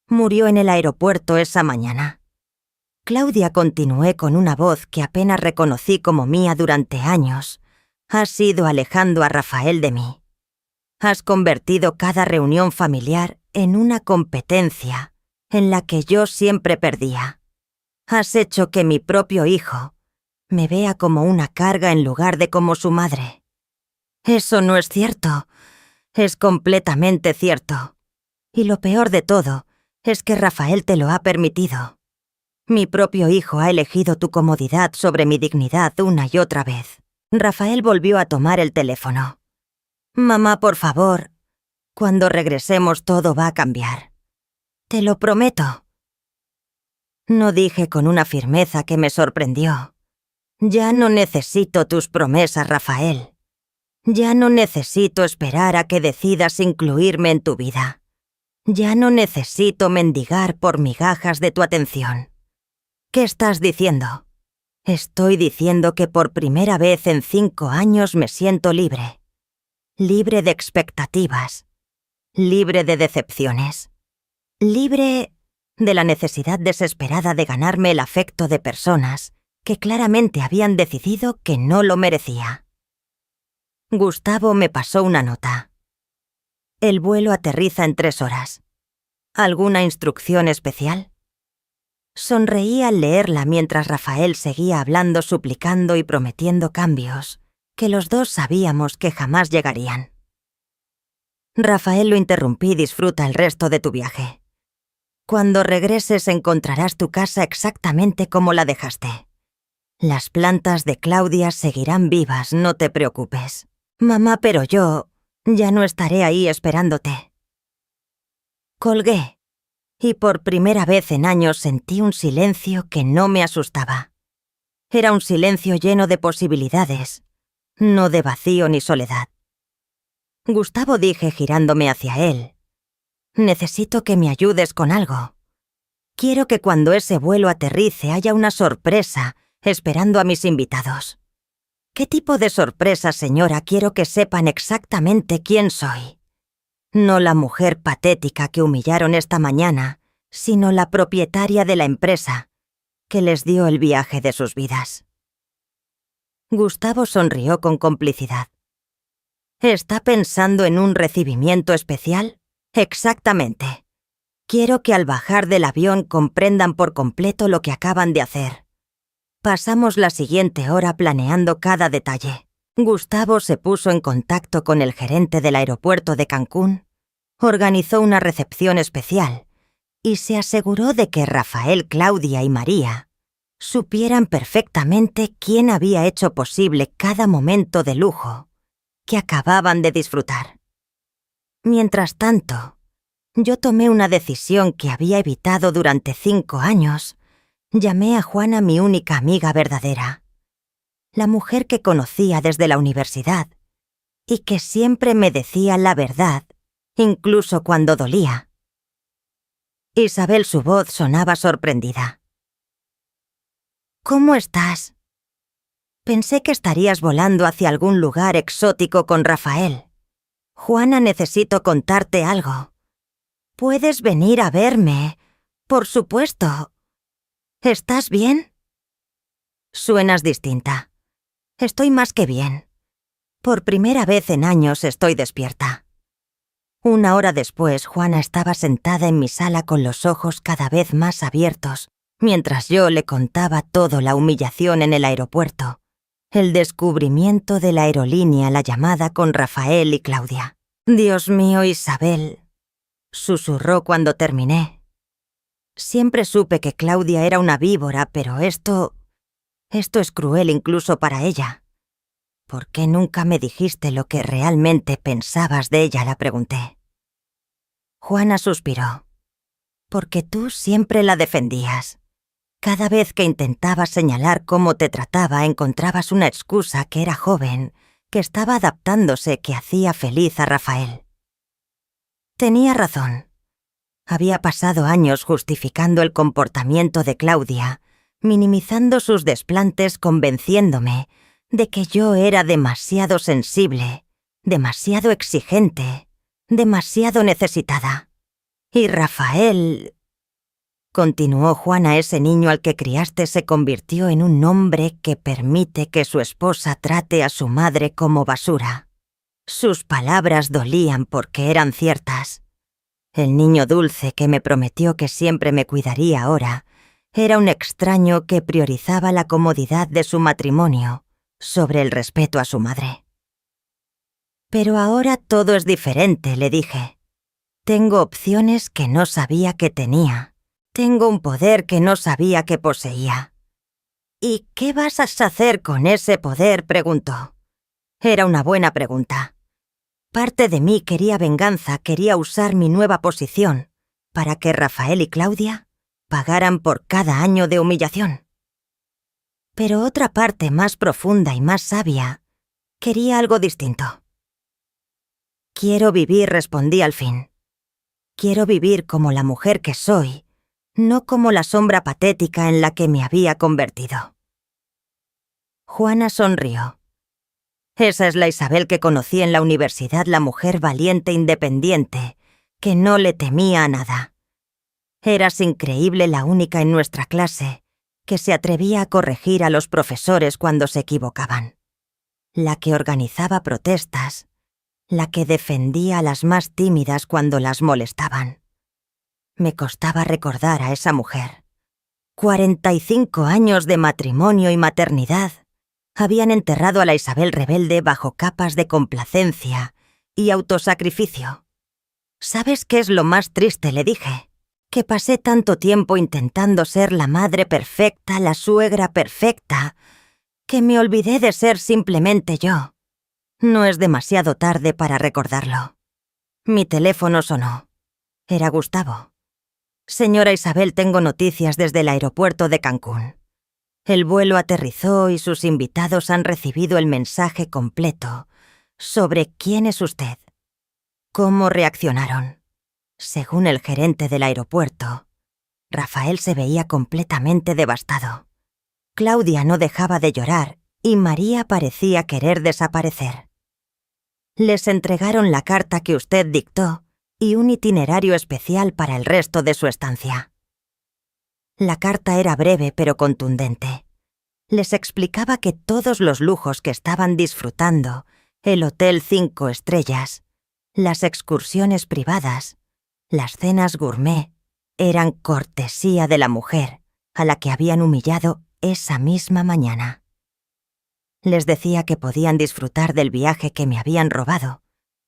murió en el aeropuerto esa mañana. Claudia, continué con una voz que apenas reconocí como mía durante años, has ido alejando a Rafael de mí. Has convertido cada reunión familiar en una competencia en la que yo siempre perdía. Has hecho que mi propio hijo me vea como una carga en lugar de como su madre. Eso no es cierto. Es completamente cierto. Y lo peor de todo es que Rafael te lo ha permitido. Mi propio hijo ha elegido tu comodidad sobre mi dignidad una y otra vez. Rafael volvió a tomar el teléfono. Mamá, por favor, cuando regresemos todo va a cambiar. Te lo prometo. No dije con una firmeza que me sorprendió. Ya no necesito tus promesas, Rafael. Ya no necesito esperar a que decidas incluirme en tu vida. Ya no necesito mendigar por migajas de tu atención. ¿Qué estás diciendo? Estoy diciendo que por primera vez en 5 años me siento libre. Libre de expectativas. Libre de decepciones. Libre de la necesidad desesperada de ganarme el afecto de personas que claramente habían decidido que no lo merecía. Gustavo me pasó una nota. El vuelo aterriza en 3 horas. ¿Alguna instrucción especial? Sonreí al leerla mientras Rafael seguía hablando, suplicando y prometiendo cambios que los dos sabíamos que jamás llegarían. Rafael, lo interrumpí, disfruta el resto de tu viaje. Cuando regreses encontrarás tu casa exactamente como la dejaste. Las plantas de Claudia seguirán vivas, no te preocupes. Mamá, pero yo ya no estaré ahí esperándote. Colgué, y por primera vez en años sentí un silencio que no me asustaba. Era un silencio lleno de posibilidades, no de vacío ni soledad. Gustavo, dije girándome hacia él, necesito que me ayudes con algo. Quiero que cuando ese vuelo aterrice haya una sorpresa esperando a mis invitados. ¿Qué tipo de sorpresa, señora? Quiero que sepan exactamente quién soy. No la mujer patética que humillaron esta mañana, sino la propietaria de la empresa que les dio el viaje de sus vidas. Gustavo sonrió con complicidad. ¿Está pensando en un recibimiento especial? Exactamente. Quiero que al bajar del avión comprendan por completo lo que acaban de hacer. Pasamos la siguiente hora planeando cada detalle. Gustavo se puso en contacto con el gerente del aeropuerto de Cancún, organizó una recepción especial y se aseguró de que Rafael, Claudia y María supieran perfectamente quién había hecho posible cada momento de lujo que acababan de disfrutar. Mientras tanto, yo tomé una decisión que había evitado durante 5 años. Llamé a Juana, mi única amiga verdadera, la mujer que conocía desde la universidad y que siempre me decía la verdad, incluso cuando dolía. Isabel, su voz sonaba sorprendida. ¿Cómo estás? Pensé que estarías volando hacia algún lugar exótico con Rafael. Juana, necesito contarte algo. ¿Puedes venir a verme? Por supuesto. ¿Estás bien? Suenas distinta. Estoy más que bien. Por primera vez en años estoy despierta. 1 hora después, Juana estaba sentada en mi sala con los ojos cada vez más abiertos, mientras yo le contaba todo: la humillación en el aeropuerto, el descubrimiento de la aerolínea, la llamada con Rafael y Claudia. Dios mío, Isabel, susurró cuando terminé. Siempre supe que Claudia era una víbora, pero esto es cruel incluso para ella. ¿Por qué nunca me dijiste lo que realmente pensabas de ella?, la pregunté. Juana suspiró. Porque tú siempre la defendías. Cada vez que intentabas señalar cómo te trataba, encontrabas una excusa: que era joven, que estaba adaptándose, que hacía feliz a Rafael. Tenía razón. Había pasado años justificando el comportamiento de Claudia, minimizando sus desplantes, convenciéndome de que yo era demasiado sensible, demasiado exigente, demasiado necesitada. Y Rafael, continuó Juana, ese niño al que criaste se convirtió en un hombre que permite que su esposa trate a su madre como basura. Sus palabras dolían porque eran ciertas. El niño dulce que me prometió que siempre me cuidaría ahora era un extraño que priorizaba la comodidad de su matrimonio sobre el respeto a su madre. Pero ahora todo es diferente, le dije. Tengo opciones que no sabía que tenía. Tengo un poder que no sabía que poseía. ¿Y qué vas a hacer con ese poder?, preguntó. Era una buena pregunta. Parte de mí quería venganza, quería usar mi nueva posición para que Rafael y Claudia pagaran por cada año de humillación. Pero otra parte más profunda y más sabia quería algo distinto. Quiero vivir, respondí al fin. Quiero vivir como la mujer que soy, no como la sombra patética en la que me había convertido. Juana sonrió. Esa es la Isabel que conocí en la universidad, la mujer valiente e independiente, que no le temía a nada. Eras increíble, la única en nuestra clase que se atrevía a corregir a los profesores cuando se equivocaban. La que organizaba protestas, la que defendía a las más tímidas cuando las molestaban. Me costaba recordar a esa mujer. 45 años de matrimonio y maternidad habían enterrado a la Isabel rebelde bajo capas de complacencia y autosacrificio. ¿Sabes qué es lo más triste?, le dije. Que pasé tanto tiempo intentando ser la madre perfecta, la suegra perfecta, que me olvidé de ser simplemente yo. No es demasiado tarde para recordarlo. Mi teléfono sonó. Era Gustavo. Señora Isabel, tengo noticias desde el aeropuerto de Cancún. El vuelo aterrizó y sus invitados han recibido el mensaje completo sobre quién es usted. ¿Cómo reaccionaron? Según el gerente del aeropuerto, Rafael se veía completamente devastado. Claudia no dejaba de llorar y María parecía querer desaparecer. Les entregaron la carta que usted dictó y un itinerario especial para el resto de su estancia. La carta era breve pero contundente. Les explicaba que todos los lujos que estaban disfrutando, el hotel 5 estrellas, las excursiones privadas, las cenas gourmet, eran cortesía de la mujer a la que habían humillado esa misma mañana. Les decía que podían disfrutar del viaje que me habían robado,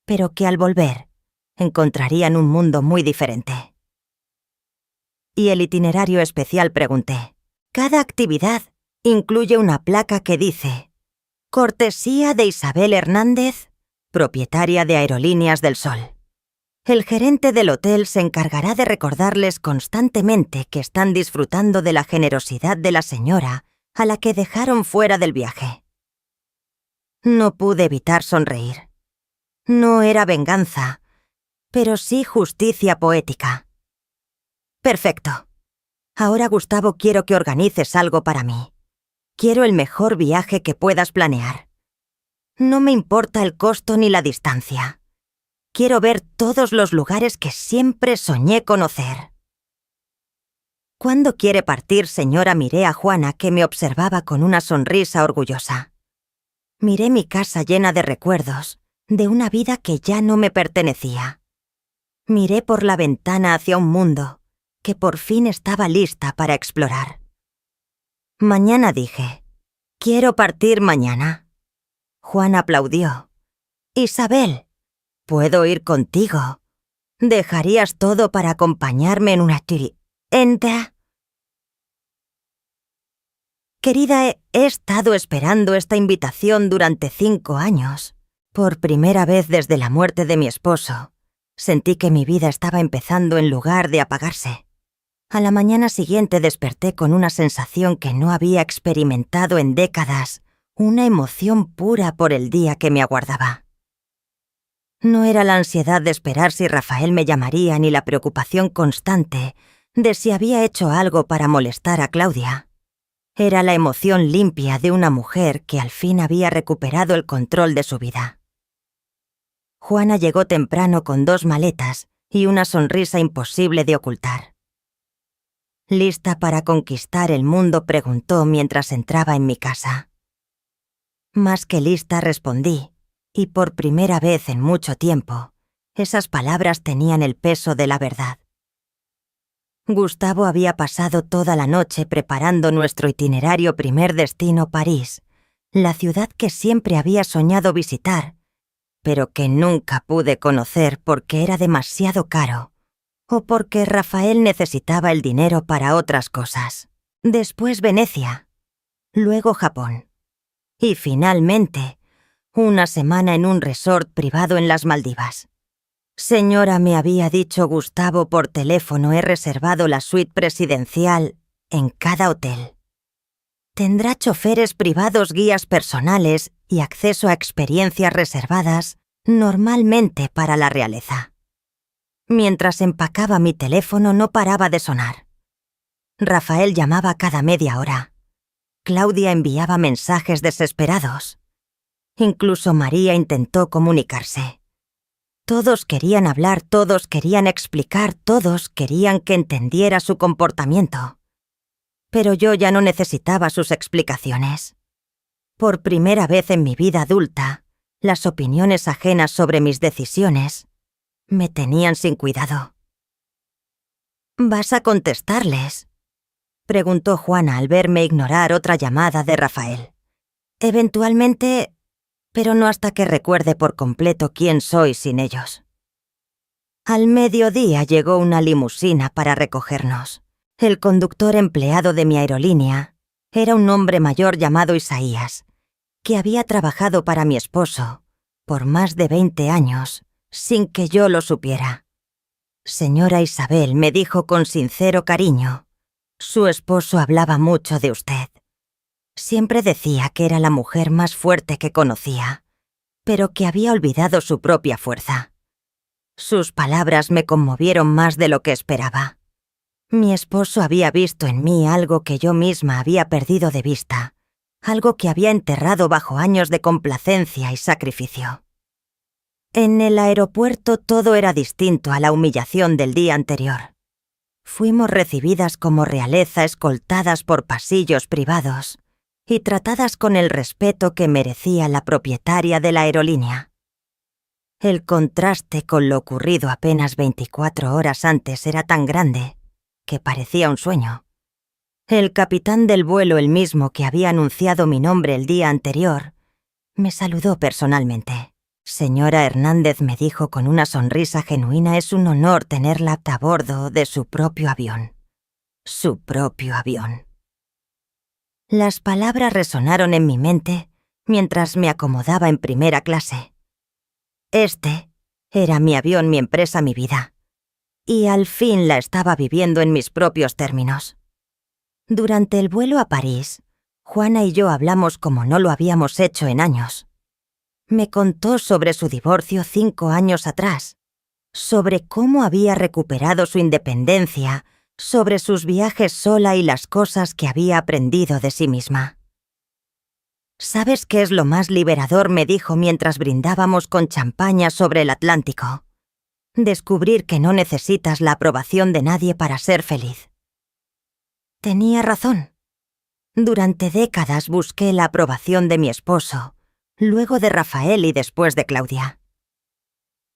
pero que al volver encontrarían un mundo muy diferente. ¿Y el itinerario especial?, pregunté. Cada actividad incluye una placa que dice: cortesía de Isabel Hernández, propietaria de Aerolíneas del Sol. El gerente del hotel se encargará de recordarles constantemente que están disfrutando de la generosidad de la señora a la que dejaron fuera del viaje. No pude evitar sonreír. No era venganza, pero sí justicia poética. Perfecto. Ahora, Gustavo, quiero que organices algo para mí. Quiero el mejor viaje que puedas planear. No me importa el costo ni la distancia. Quiero ver todos los lugares que siempre soñé conocer. ¿Cuándo quiere partir, señora?, miré a Juana, que me observaba con una sonrisa orgullosa. Miré mi casa llena de recuerdos, de una vida que ya no me pertenecía. Miré por la ventana hacia un mundo que por fin estaba lista para explorar. Mañana, dije. Quiero partir mañana. Juana aplaudió. Isabel, ¿puedo ir contigo? ¿Dejarías todo para acompañarme en una tirienda? Querida, he estado esperando esta invitación durante 5 años. Por primera vez desde la muerte de mi esposo, sentí que mi vida estaba empezando en lugar de apagarse. A la mañana siguiente desperté con una sensación que no había experimentado en décadas, una emoción pura por el día que me aguardaba. No era la ansiedad de esperar si Rafael me llamaría ni la preocupación constante de si había hecho algo para molestar a Claudia. Era la emoción limpia de una mujer que al fin había recuperado el control de su vida. Juana llegó temprano con 2 maletas y una sonrisa imposible de ocultar. ¿Lista para conquistar el mundo?, preguntó mientras entraba en mi casa. Más que lista, respondí, y por primera vez en mucho tiempo, esas palabras tenían el peso de la verdad. Gustavo había pasado toda la noche preparando nuestro itinerario, primer destino París, la ciudad que siempre había soñado visitar, pero que nunca pude conocer porque era demasiado caro, o porque Rafael necesitaba el dinero para otras cosas. Después Venecia, luego Japón, y finalmente una semana en un resort privado en las Maldivas. Señora, me había dicho Gustavo por teléfono, he reservado la suite presidencial en cada hotel. Tendrá choferes privados, guías personales y acceso a experiencias reservadas normalmente para la realeza. Mientras empacaba mi teléfono no paraba de sonar. Rafael llamaba cada media hora. Claudia enviaba mensajes desesperados. Incluso María intentó comunicarse. Todos querían hablar, todos querían explicar, todos querían que entendiera su comportamiento. Pero yo ya no necesitaba sus explicaciones. Por primera vez en mi vida adulta, las opiniones ajenas sobre mis decisiones me tenían sin cuidado. «¿Vas a contestarles?», preguntó Juana al verme ignorar otra llamada de Rafael. «Eventualmente, pero no hasta que recuerde por completo quién soy sin ellos». Al mediodía llegó una limusina para recogernos. El conductor empleado de mi aerolínea era un hombre mayor llamado Isaías, que había trabajado para mi esposo por más de 20 años, sin que yo lo supiera. «Señora Isabel», me dijo con sincero cariño, «su esposo hablaba mucho de usted. Siempre decía que era la mujer más fuerte que conocía, pero que había olvidado su propia fuerza». Sus palabras me conmovieron más de lo que esperaba. Mi esposo había visto en mí algo que yo misma había perdido de vista, algo que había enterrado bajo años de complacencia y sacrificio. En el aeropuerto todo era distinto a la humillación del día anterior. Fuimos recibidas como realeza, escoltadas por pasillos privados y tratadas con el respeto que merecía la propietaria de la aerolínea. El contraste con lo ocurrido apenas 24 horas antes era tan grande que parecía un sueño. El capitán del vuelo, el mismo que había anunciado mi nombre el día anterior, me saludó personalmente. «Señora Hernández», me dijo con una sonrisa genuina, «es un honor tenerla a bordo de su propio avión». Su propio avión. Las palabras resonaron en mi mente mientras me acomodaba en primera clase. Este era mi avión, mi empresa, mi vida. Y al fin la estaba viviendo en mis propios términos. Durante el vuelo a París, Juana y yo hablamos como no lo habíamos hecho en años. Me contó sobre su divorcio 5 años atrás, sobre cómo había recuperado su independencia, sobre sus viajes sola y las cosas que había aprendido de sí misma. «¿Sabes qué es lo más liberador?», me dijo mientras brindábamos con champaña sobre el Atlántico. «Descubrir que no necesitas la aprobación de nadie para ser feliz». Tenía razón. Durante décadas busqué la aprobación de mi esposo, luego de Rafael y después de Claudia.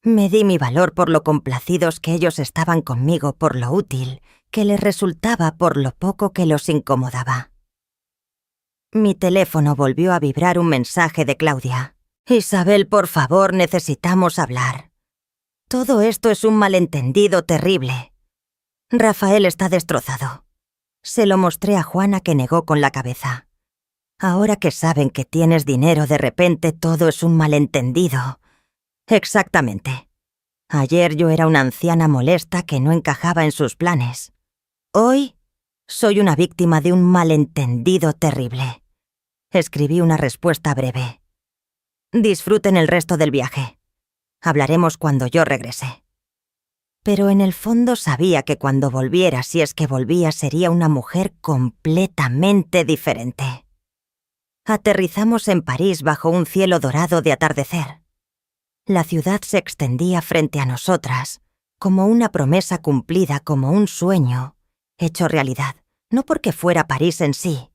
Me di mi valor por lo complacidos que ellos estaban conmigo, por lo útil que les resultaba, por lo poco que los incomodaba. Mi teléfono volvió a vibrar un mensaje de Claudia. «Isabel, por favor, necesitamos hablar. Todo esto es un malentendido terrible. Rafael está destrozado». Se lo mostré a Juana, que negó con la cabeza. «Ahora que saben que tienes dinero, de repente todo es un malentendido». «Exactamente. Ayer yo era una anciana molesta que no encajaba en sus planes. Hoy soy una víctima de un malentendido terrible». Escribí una respuesta breve. «Disfruten el resto del viaje. Hablaremos cuando yo regrese». Pero en el fondo sabía que cuando volviera, si es que volvía, sería una mujer completamente diferente. Aterrizamos en París bajo un cielo dorado de atardecer. La ciudad se extendía frente a nosotras, como una promesa cumplida, como un sueño hecho realidad, no porque fuera París en sí,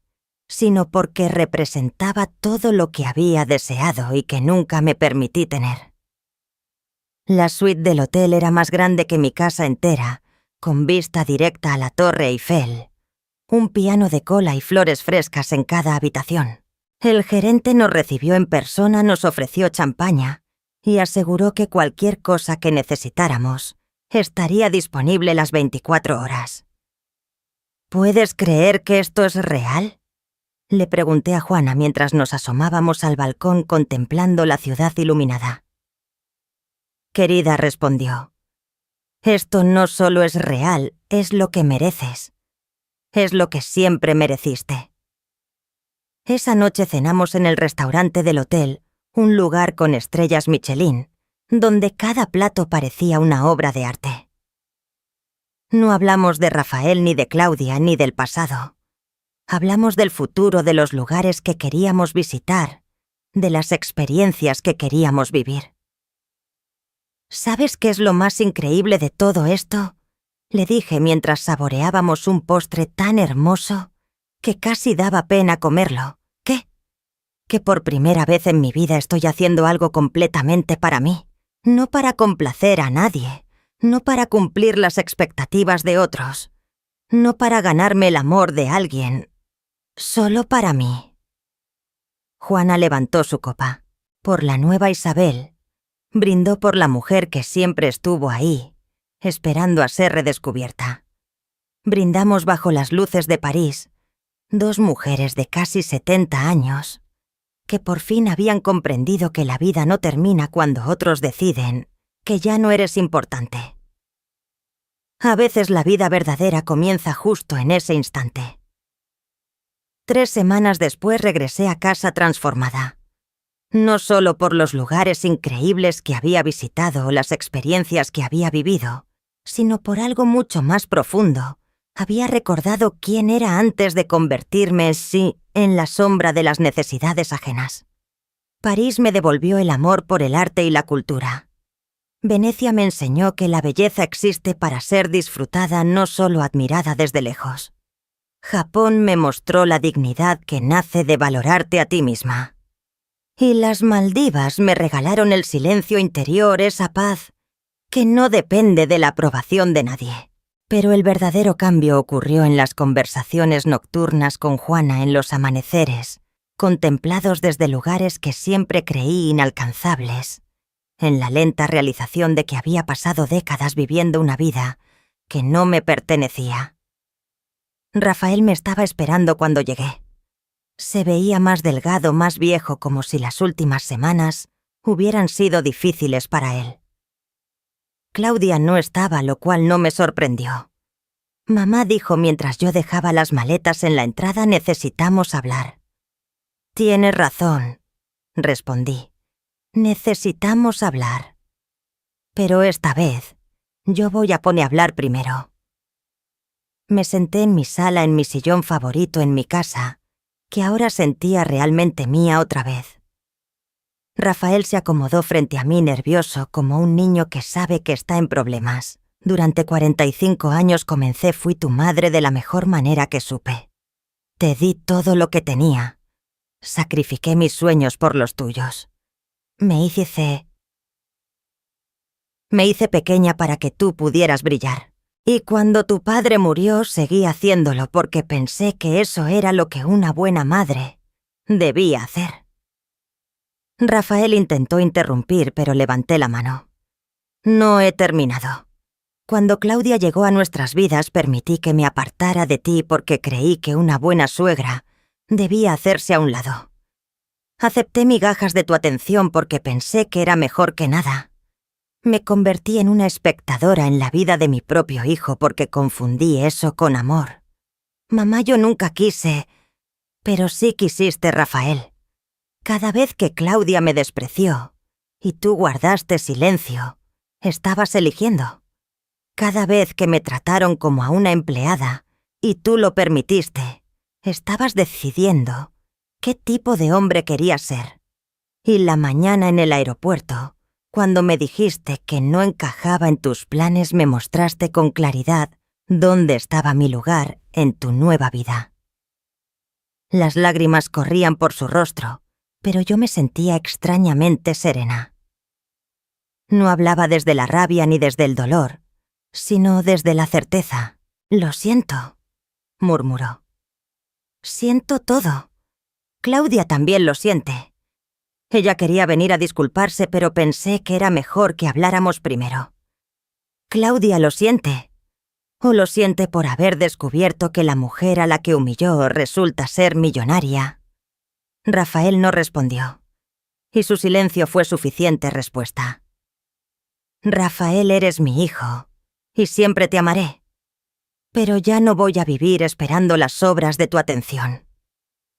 sino porque representaba todo lo que había deseado y que nunca me permití tener. La suite del hotel era más grande que mi casa entera, con vista directa a la Torre Eiffel. Un piano de cola y flores frescas en cada habitación. El gerente nos recibió en persona, nos ofreció champaña y aseguró que cualquier cosa que necesitáramos estaría disponible las 24 horas. «¿Puedes creer que esto es real?», le pregunté a Juana mientras nos asomábamos al balcón contemplando la ciudad iluminada. «Querida», respondió, «esto no solo es real, es lo que mereces. Es lo que siempre mereciste». Esa noche cenamos en el restaurante del hotel, un lugar con estrellas Michelin, donde cada plato parecía una obra de arte. No hablamos de Rafael ni de Claudia ni del pasado. Hablamos del futuro, de los lugares que queríamos visitar, de las experiencias que queríamos vivir. ¿Sabes qué es lo más increíble de todo esto?, le dije mientras saboreábamos un postre tan hermoso que casi daba pena comerlo. ¿Qué? Que por primera vez en mi vida estoy haciendo algo completamente para mí, no para complacer a nadie, no para cumplir las expectativas de otros, no para ganarme el amor de alguien, solo para mí. Juana levantó su copa. Por la nueva Isabel. Brindó por la mujer que siempre estuvo ahí, esperando a ser redescubierta. Brindamos bajo las luces de París, dos mujeres de casi 70 años, que por fin habían comprendido que la vida no termina cuando otros deciden que ya no eres importante. A veces la vida verdadera comienza justo en ese instante. 3 semanas después regresé a casa transformada. No solo por los lugares increíbles que había visitado o las experiencias que había vivido, sino por algo mucho más profundo. Había recordado quién era antes de convertirme, en la sombra de las necesidades ajenas. París me devolvió el amor por el arte y la cultura. Venecia me enseñó que la belleza existe para ser disfrutada, no solo admirada desde lejos. Japón me mostró la dignidad que nace de valorarte a ti misma. Y las Maldivas me regalaron el silencio interior, esa paz que no depende de la aprobación de nadie. Pero el verdadero cambio ocurrió en las conversaciones nocturnas con Juana en los amaneceres, contemplados desde lugares que siempre creí inalcanzables, en la lenta realización de que había pasado décadas viviendo una vida que no me pertenecía. Rafael me estaba esperando cuando llegué. Se veía más delgado, más viejo, como si las últimas semanas hubieran sido difíciles para él. Claudia no estaba, lo cual no me sorprendió. Mamá dijo mientras yo dejaba las maletas en la entrada: necesitamos hablar. Tienes razón, respondí. Necesitamos hablar. Pero esta vez, yo voy a poner a hablar primero. Me senté en mi sala, en mi sillón favorito en mi casa, que ahora sentía realmente mía otra vez. Rafael se acomodó frente a mí nervioso, como un niño que sabe que está en problemas. Durante 45 años fui tu madre de la mejor manera que supe. Te di todo lo que tenía. Sacrifiqué mis sueños por los tuyos. Me hice pequeña para que tú pudieras brillar. Y cuando tu padre murió, seguí haciéndolo porque pensé que eso era lo que una buena madre debía hacer. Rafael intentó interrumpir, pero levanté la mano. No he terminado. Cuando Claudia llegó a nuestras vidas, permití que me apartara de ti porque creí que una buena suegra debía hacerse a un lado. Acepté migajas de tu atención porque pensé que era mejor que nada. Me convertí en una espectadora en la vida de mi propio hijo porque confundí eso con amor. Mamá, yo nunca quise, pero sí quisiste, Rafael. Cada vez que Claudia me despreció y tú guardaste silencio, estabas eligiendo. Cada vez que me trataron como a una empleada y tú lo permitiste, estabas decidiendo qué tipo de hombre querías ser. Y la mañana en el aeropuerto, cuando me dijiste que no encajaba en tus planes, me mostraste con claridad dónde estaba mi lugar en tu nueva vida. Las lágrimas corrían por su rostro, pero yo me sentía extrañamente serena. No hablaba desde la rabia ni desde el dolor, sino desde la certeza. Lo siento, murmuró. Siento todo. Claudia también lo siente. Ella quería venir a disculparse, pero pensé que era mejor que habláramos primero. Claudia lo siente. O lo siente por haber descubierto que la mujer a la que humilló resulta ser millonaria. Rafael no respondió, y su silencio fue suficiente respuesta. Rafael, eres mi hijo, y siempre te amaré. Pero ya no voy a vivir esperando las sobras de tu atención.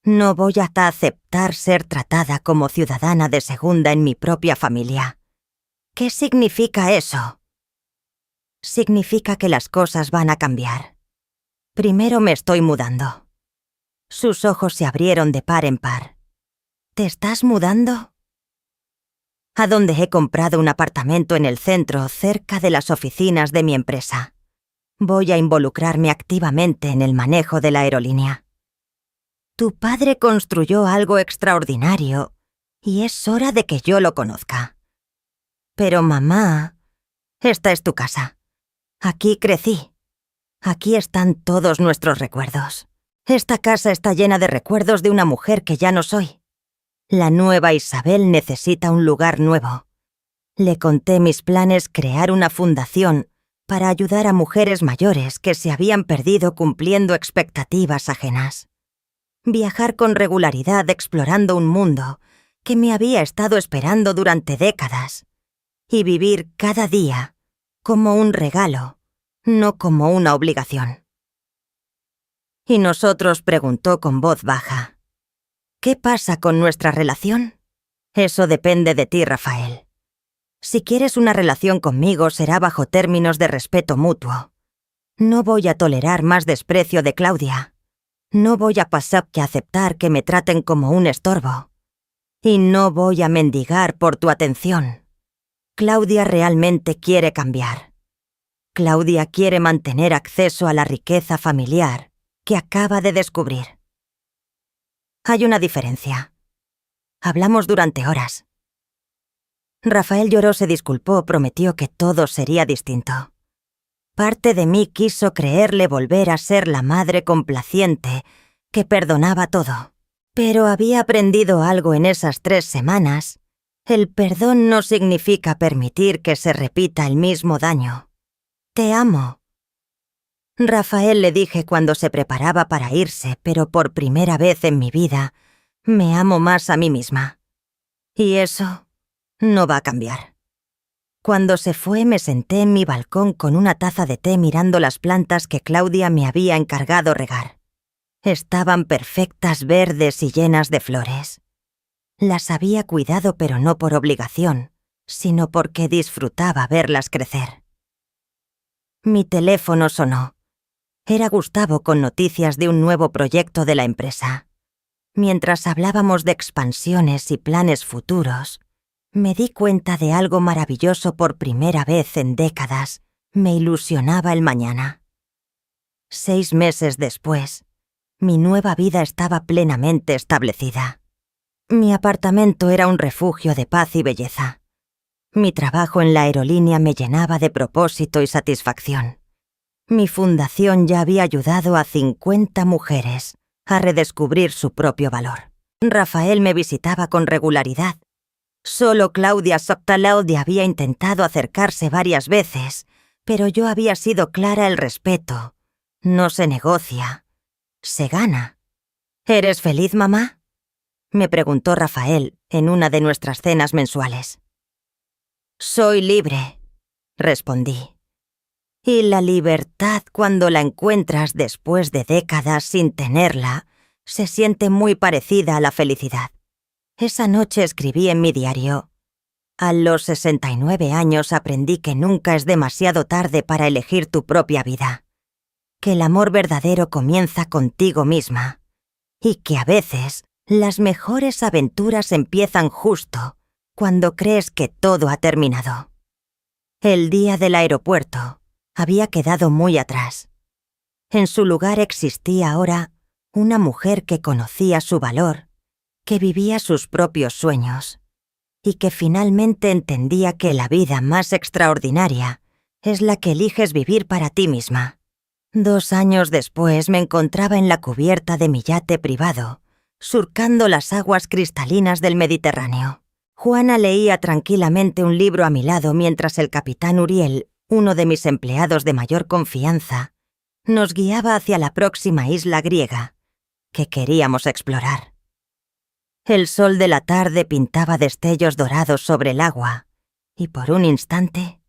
No voy a aceptar ser tratada como ciudadana de segunda en mi propia familia. ¿Qué significa eso? Significa que las cosas van a cambiar. Primero me estoy mudando. Sus ojos se abrieron de par en par. ¿Te estás mudando? A donde he comprado un apartamento en el centro, cerca de las oficinas de mi empresa. Voy a involucrarme activamente en el manejo de la aerolínea. Tu padre construyó algo extraordinario y es hora de que yo lo conozca. Pero mamá, esta es tu casa. Aquí crecí. Aquí están todos nuestros recuerdos. Esta casa está llena de recuerdos de una mujer que ya no soy. La nueva Isabel necesita un lugar nuevo. Le conté mis planes crear una fundación para ayudar a mujeres mayores que se habían perdido cumpliendo expectativas ajenas. Viajar con regularidad explorando un mundo que me había estado esperando durante décadas. Y vivir cada día como un regalo, no como una obligación. Y nosotros preguntó con voz baja. ¿Qué pasa con nuestra relación? Eso depende de ti, Rafael. Si quieres una relación conmigo será bajo términos de respeto mutuo. No voy a tolerar más desprecio de Claudia. No voy a pasar que aceptar que me traten como un estorbo. Y no voy a mendigar por tu atención. Claudia realmente quiere cambiar. Claudia quiere mantener acceso a la riqueza familiar que acaba de descubrir. Hay una diferencia. Hablamos durante horas. Rafael lloró, se disculpó, prometió que todo sería distinto. Parte de mí quiso creerle volver a ser la madre complaciente que perdonaba todo. Pero había aprendido algo en esas 3 semanas. El perdón no significa permitir que se repita el mismo daño. Te amo. Rafael, le dije cuando se preparaba para irse, pero por primera vez en mi vida, me amo más a mí misma. Y eso no va a cambiar. Cuando se fue, me senté en mi balcón con una taza de té mirando las plantas que Claudia me había encargado regar. Estaban perfectas, verdes y llenas de flores. Las había cuidado, pero no por obligación, sino porque disfrutaba verlas crecer. Mi teléfono sonó. Era Gustavo con noticias de un nuevo proyecto de la empresa. Mientras hablábamos de expansiones y planes futuros, me di cuenta de algo maravilloso por primera vez en décadas. Me ilusionaba el mañana. 6 meses después, mi nueva vida estaba plenamente establecida. Mi apartamento era un refugio de paz y belleza. Mi trabajo en la aerolínea me llenaba de propósito y satisfacción. Mi fundación ya había ayudado a 50 mujeres a redescubrir su propio valor. Rafael me visitaba con regularidad. Solo Claudia Soctalaude había intentado acercarse varias veces, pero yo había sido clara: el respeto no se negocia, se gana. ¿Eres feliz, mamá?, me preguntó Rafael en una de nuestras cenas mensuales. Soy libre, respondí. Y la libertad, cuando la encuentras después de décadas sin tenerla, se siente muy parecida a la felicidad. Esa noche escribí en mi diario: a los 69 años aprendí que nunca es demasiado tarde para elegir tu propia vida, que el amor verdadero comienza contigo misma, y que a veces las mejores aventuras empiezan justo cuando crees que todo ha terminado. El día del aeropuerto había quedado muy atrás. En su lugar existía ahora una mujer que conocía su valor, que vivía sus propios sueños y que finalmente entendía que la vida más extraordinaria es la que eliges vivir para ti misma. 2 años después me encontraba en la cubierta de mi yate privado, surcando las aguas cristalinas del Mediterráneo. Juana leía tranquilamente un libro a mi lado mientras el capitán Uriel, uno de mis empleados de mayor confianza, nos guiaba hacia la próxima isla griega que queríamos explorar. El sol de la tarde pintaba destellos dorados sobre el agua, y por un instante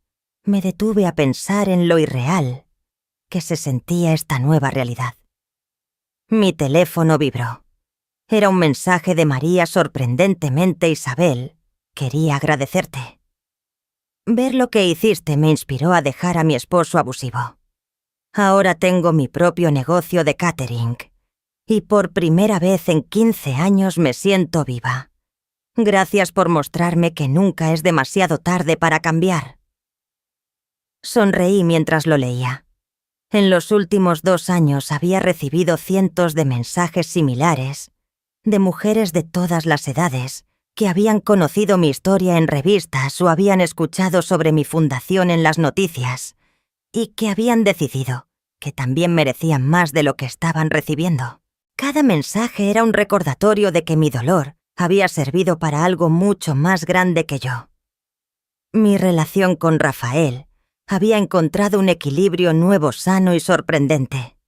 me detuve a pensar en lo irreal que se sentía esta nueva realidad. Mi teléfono vibró. Era un mensaje de María sorprendentemente Isabel. Quería agradecerte. Ver lo que hiciste me inspiró a dejar a mi esposo abusivo. Ahora tengo mi propio negocio de catering. Y por primera vez en 15 años me siento viva. Gracias por mostrarme que nunca es demasiado tarde para cambiar. Sonreí mientras lo leía. En los últimos 2 años había recibido cientos de mensajes similares, de mujeres de todas las edades, que habían conocido mi historia en revistas o habían escuchado sobre mi fundación en las noticias, y que habían decidido que también merecían más de lo que estaban recibiendo. Cada mensaje era un recordatorio de que mi dolor había servido para algo mucho más grande que yo. Mi relación con Rafael había encontrado un equilibrio nuevo, sano y sorprendente.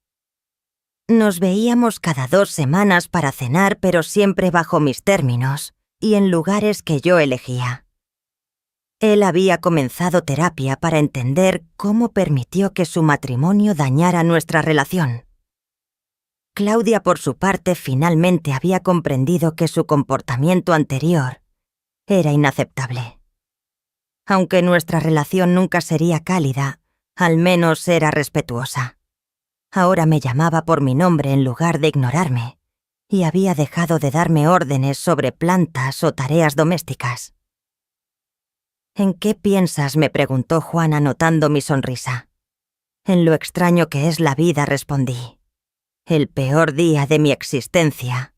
Nos veíamos cada 2 semanas para cenar, pero siempre bajo mis términos y en lugares que yo elegía. Él había comenzado terapia para entender cómo permitió que su matrimonio dañara nuestra relación. Claudia, por su parte, finalmente había comprendido que su comportamiento anterior era inaceptable. Aunque nuestra relación nunca sería cálida, al menos era respetuosa. Ahora me llamaba por mi nombre en lugar de ignorarme, y había dejado de darme órdenes sobre plantas o tareas domésticas. ¿En qué piensas?, me preguntó Juana notando mi sonrisa. En lo extraño que es la vida, respondí. El peor día de mi existencia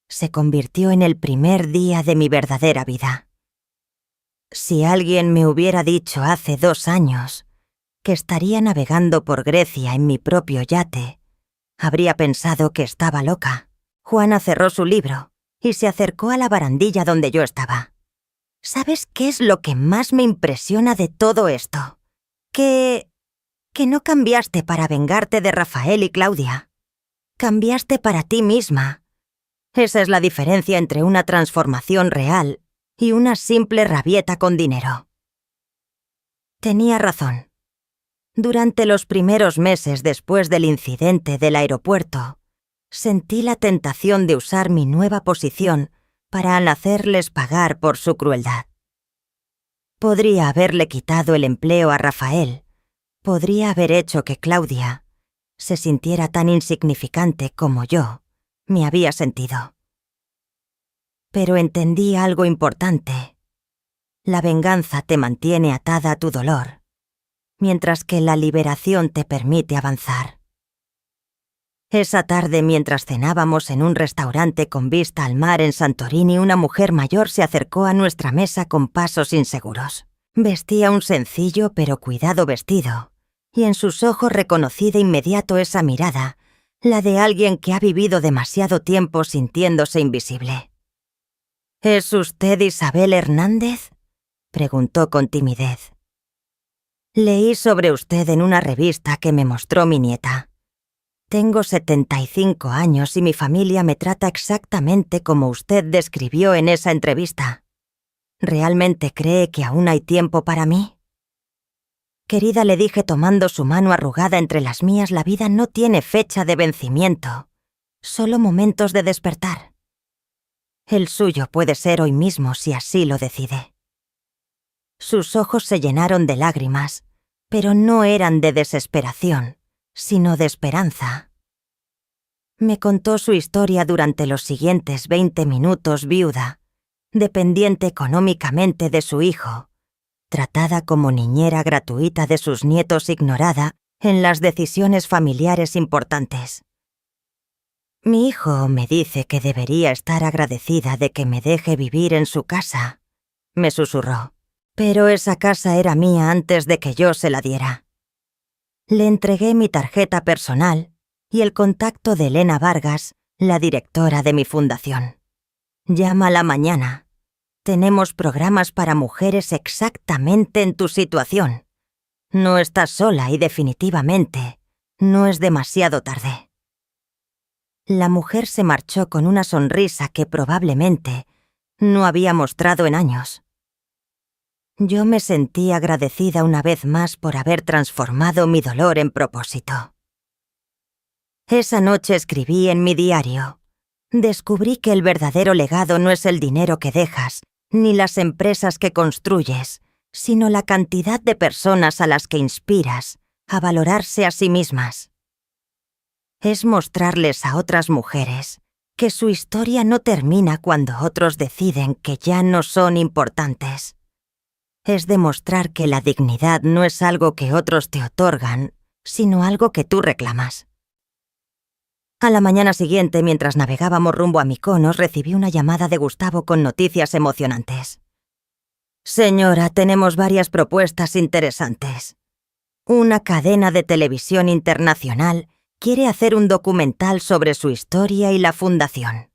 se convirtió en el primer día de mi verdadera vida. Si alguien me hubiera dicho hace 2 años que estaría navegando por Grecia en mi propio yate, habría pensado que estaba loca. Juana cerró su libro y se acercó a la barandilla donde yo estaba. ¿Sabes qué es lo que más me impresiona de todo esto? Que no cambiaste para vengarte de Rafael y Claudia. Cambiaste para ti misma. Esa es la diferencia entre una transformación real y una simple rabieta con dinero. Tenía razón. Durante los primeros meses después del incidente del aeropuerto, sentí la tentación de usar mi nueva posición para hacerles pagar por su crueldad. Podría haberle quitado el empleo a Rafael. Podría haber hecho que Claudia se sintiera tan insignificante como yo me había sentido. Pero entendí algo importante. La venganza te mantiene atada a tu dolor, mientras que la liberación te permite avanzar. Esa tarde, mientras cenábamos en un restaurante con vista al mar en Santorini, una mujer mayor se acercó a nuestra mesa con pasos inseguros. Vestía un sencillo pero cuidado vestido, y en sus ojos reconocí de inmediato esa mirada, la de alguien que ha vivido demasiado tiempo sintiéndose invisible. ¿Es usted Isabel Hernández?, preguntó con timidez. Leí sobre usted en una revista que me mostró mi nieta. Tengo 75 años y mi familia me trata exactamente como usted describió en esa entrevista. ¿Realmente cree que aún hay tiempo para mí? Querida, le dije tomando su mano arrugada entre las mías, la vida no tiene fecha de vencimiento, solo momentos de despertar. El suyo puede ser hoy mismo si así lo decide. Sus ojos se llenaron de lágrimas, pero no eran de desesperación, sino de esperanza. Me contó su historia durante los siguientes 20 minutos, viuda, dependiente económicamente de su hijo, tratada como niñera gratuita de sus nietos, ignorada en las decisiones familiares importantes. Mi hijo me dice que debería estar agradecida de que me deje vivir en su casa, me susurró, pero esa casa era mía antes de que yo se la diera. Le entregué mi tarjeta personal y el contacto de Elena Vargas, la directora de mi fundación. Llámala mañana. Tenemos programas para mujeres exactamente en tu situación. No estás sola y definitivamente no es demasiado tarde. La mujer se marchó con una sonrisa que probablemente no había mostrado en años. Yo me sentí agradecida una vez más por haber transformado mi dolor en propósito. Esa noche escribí en mi diario: Descubrí que el verdadero legado no es el dinero que dejas, ni las empresas que construyes, sino la cantidad de personas a las que inspiras a valorarse a sí mismas. Es mostrarles a otras mujeres que su historia no termina cuando otros deciden que ya no son importantes. Es demostrar que la dignidad no es algo que otros te otorgan, sino algo que tú reclamas. A la mañana siguiente, mientras navegábamos rumbo a Mykonos, recibí una llamada de Gustavo con noticias emocionantes. Señora, tenemos varias propuestas interesantes. Una cadena de televisión internacional quiere hacer un documental sobre su historia y la fundación.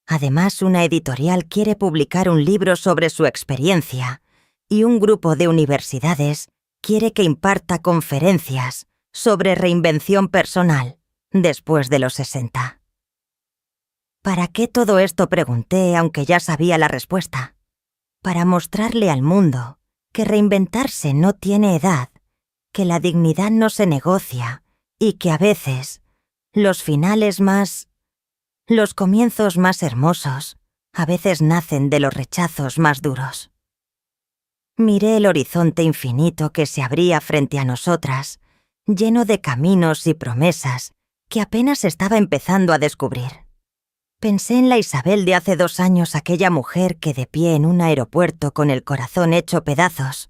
Además, una editorial quiere publicar un libro sobre su experiencia y un grupo de universidades quiere que imparta conferencias sobre reinvención personal después de los 60. ¿Para qué todo esto?, pregunté, aunque ya sabía la respuesta. Para mostrarle al mundo que reinventarse no tiene edad, que la dignidad no se negocia y que a veces los comienzos más hermosos a veces nacen de los rechazos más duros. Miré el horizonte infinito que se abría frente a nosotras, lleno de caminos y promesas que apenas estaba empezando a descubrir. Pensé en la Isabel de hace 2 años, aquella mujer que de pie en un aeropuerto con el corazón hecho pedazos,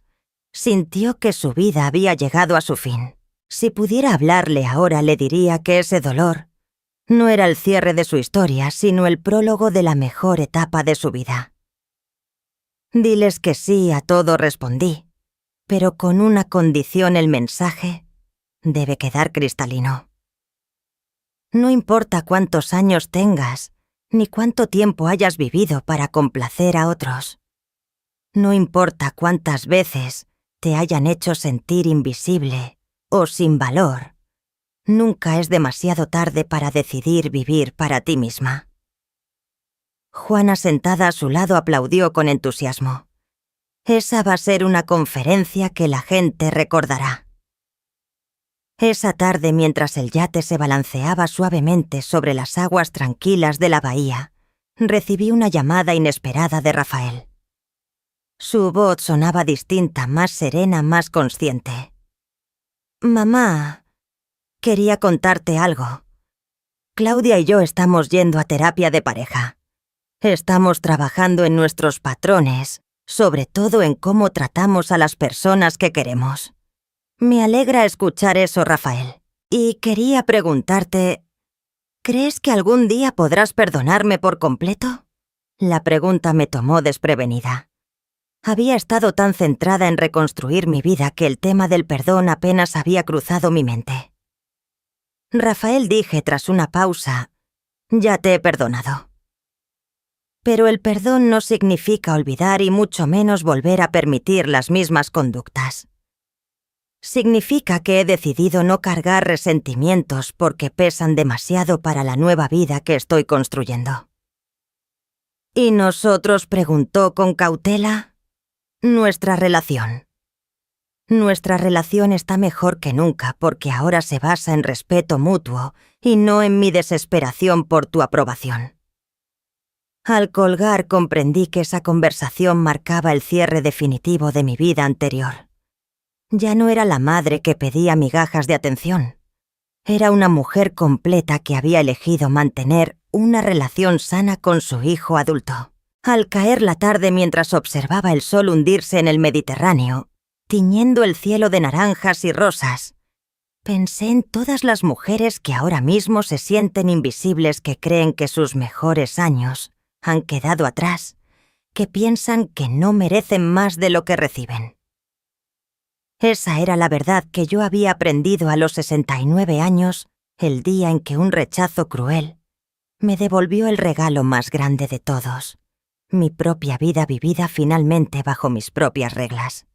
sintió que su vida había llegado a su fin. Si pudiera hablarle ahora, le diría que ese dolor no era el cierre de su historia, sino el prólogo de la mejor etapa de su vida. Diles que sí a todo, respondí, pero con una condición: el mensaje debe quedar cristalino. No importa cuántos años tengas, ni cuánto tiempo hayas vivido para complacer a otros. No importa cuántas veces te hayan hecho sentir invisible o sin valor. Nunca es demasiado tarde para decidir vivir para ti misma. Juana, sentada a su lado, aplaudió con entusiasmo. Esa va a ser una conferencia que la gente recordará. Esa tarde, mientras el yate se balanceaba suavemente sobre las aguas tranquilas de la bahía, recibí una llamada inesperada de Rafael. Su voz sonaba distinta, más serena, más consciente. Mamá, quería contarte algo. Claudia y yo estamos yendo a terapia de pareja. Estamos trabajando en nuestros patrones, sobre todo en cómo tratamos a las personas que queremos. Me alegra escuchar eso, Rafael. Y quería preguntarte, ¿crees que algún día podrás perdonarme por completo? La pregunta me tomó desprevenida. Había estado tan centrada en reconstruir mi vida que el tema del perdón apenas había cruzado mi mente. Rafael, dije tras una pausa, ya te he perdonado. Pero el perdón no significa olvidar y mucho menos volver a permitir las mismas conductas. Significa que he decidido no cargar resentimientos porque pesan demasiado para la nueva vida que estoy construyendo. ¿Y nosotros?, preguntó con cautela. Nuestra relación. Nuestra relación está mejor que nunca porque ahora se basa en respeto mutuo y no en mi desesperación por tu aprobación. Al colgar comprendí que esa conversación marcaba el cierre definitivo de mi vida anterior. Ya no era la madre que pedía migajas de atención. Era una mujer completa que había elegido mantener una relación sana con su hijo adulto. Al caer la tarde, mientras observaba el sol hundirse en el Mediterráneo, tiñendo el cielo de naranjas y rosas, pensé en todas las mujeres que ahora mismo se sienten invisibles, que creen que sus mejores años han quedado atrás, que piensan que no merecen más de lo que reciben. Esa era la verdad que yo había aprendido a los 69 años, el día en que un rechazo cruel me devolvió el regalo más grande de todos, mi propia vida vivida finalmente bajo mis propias reglas.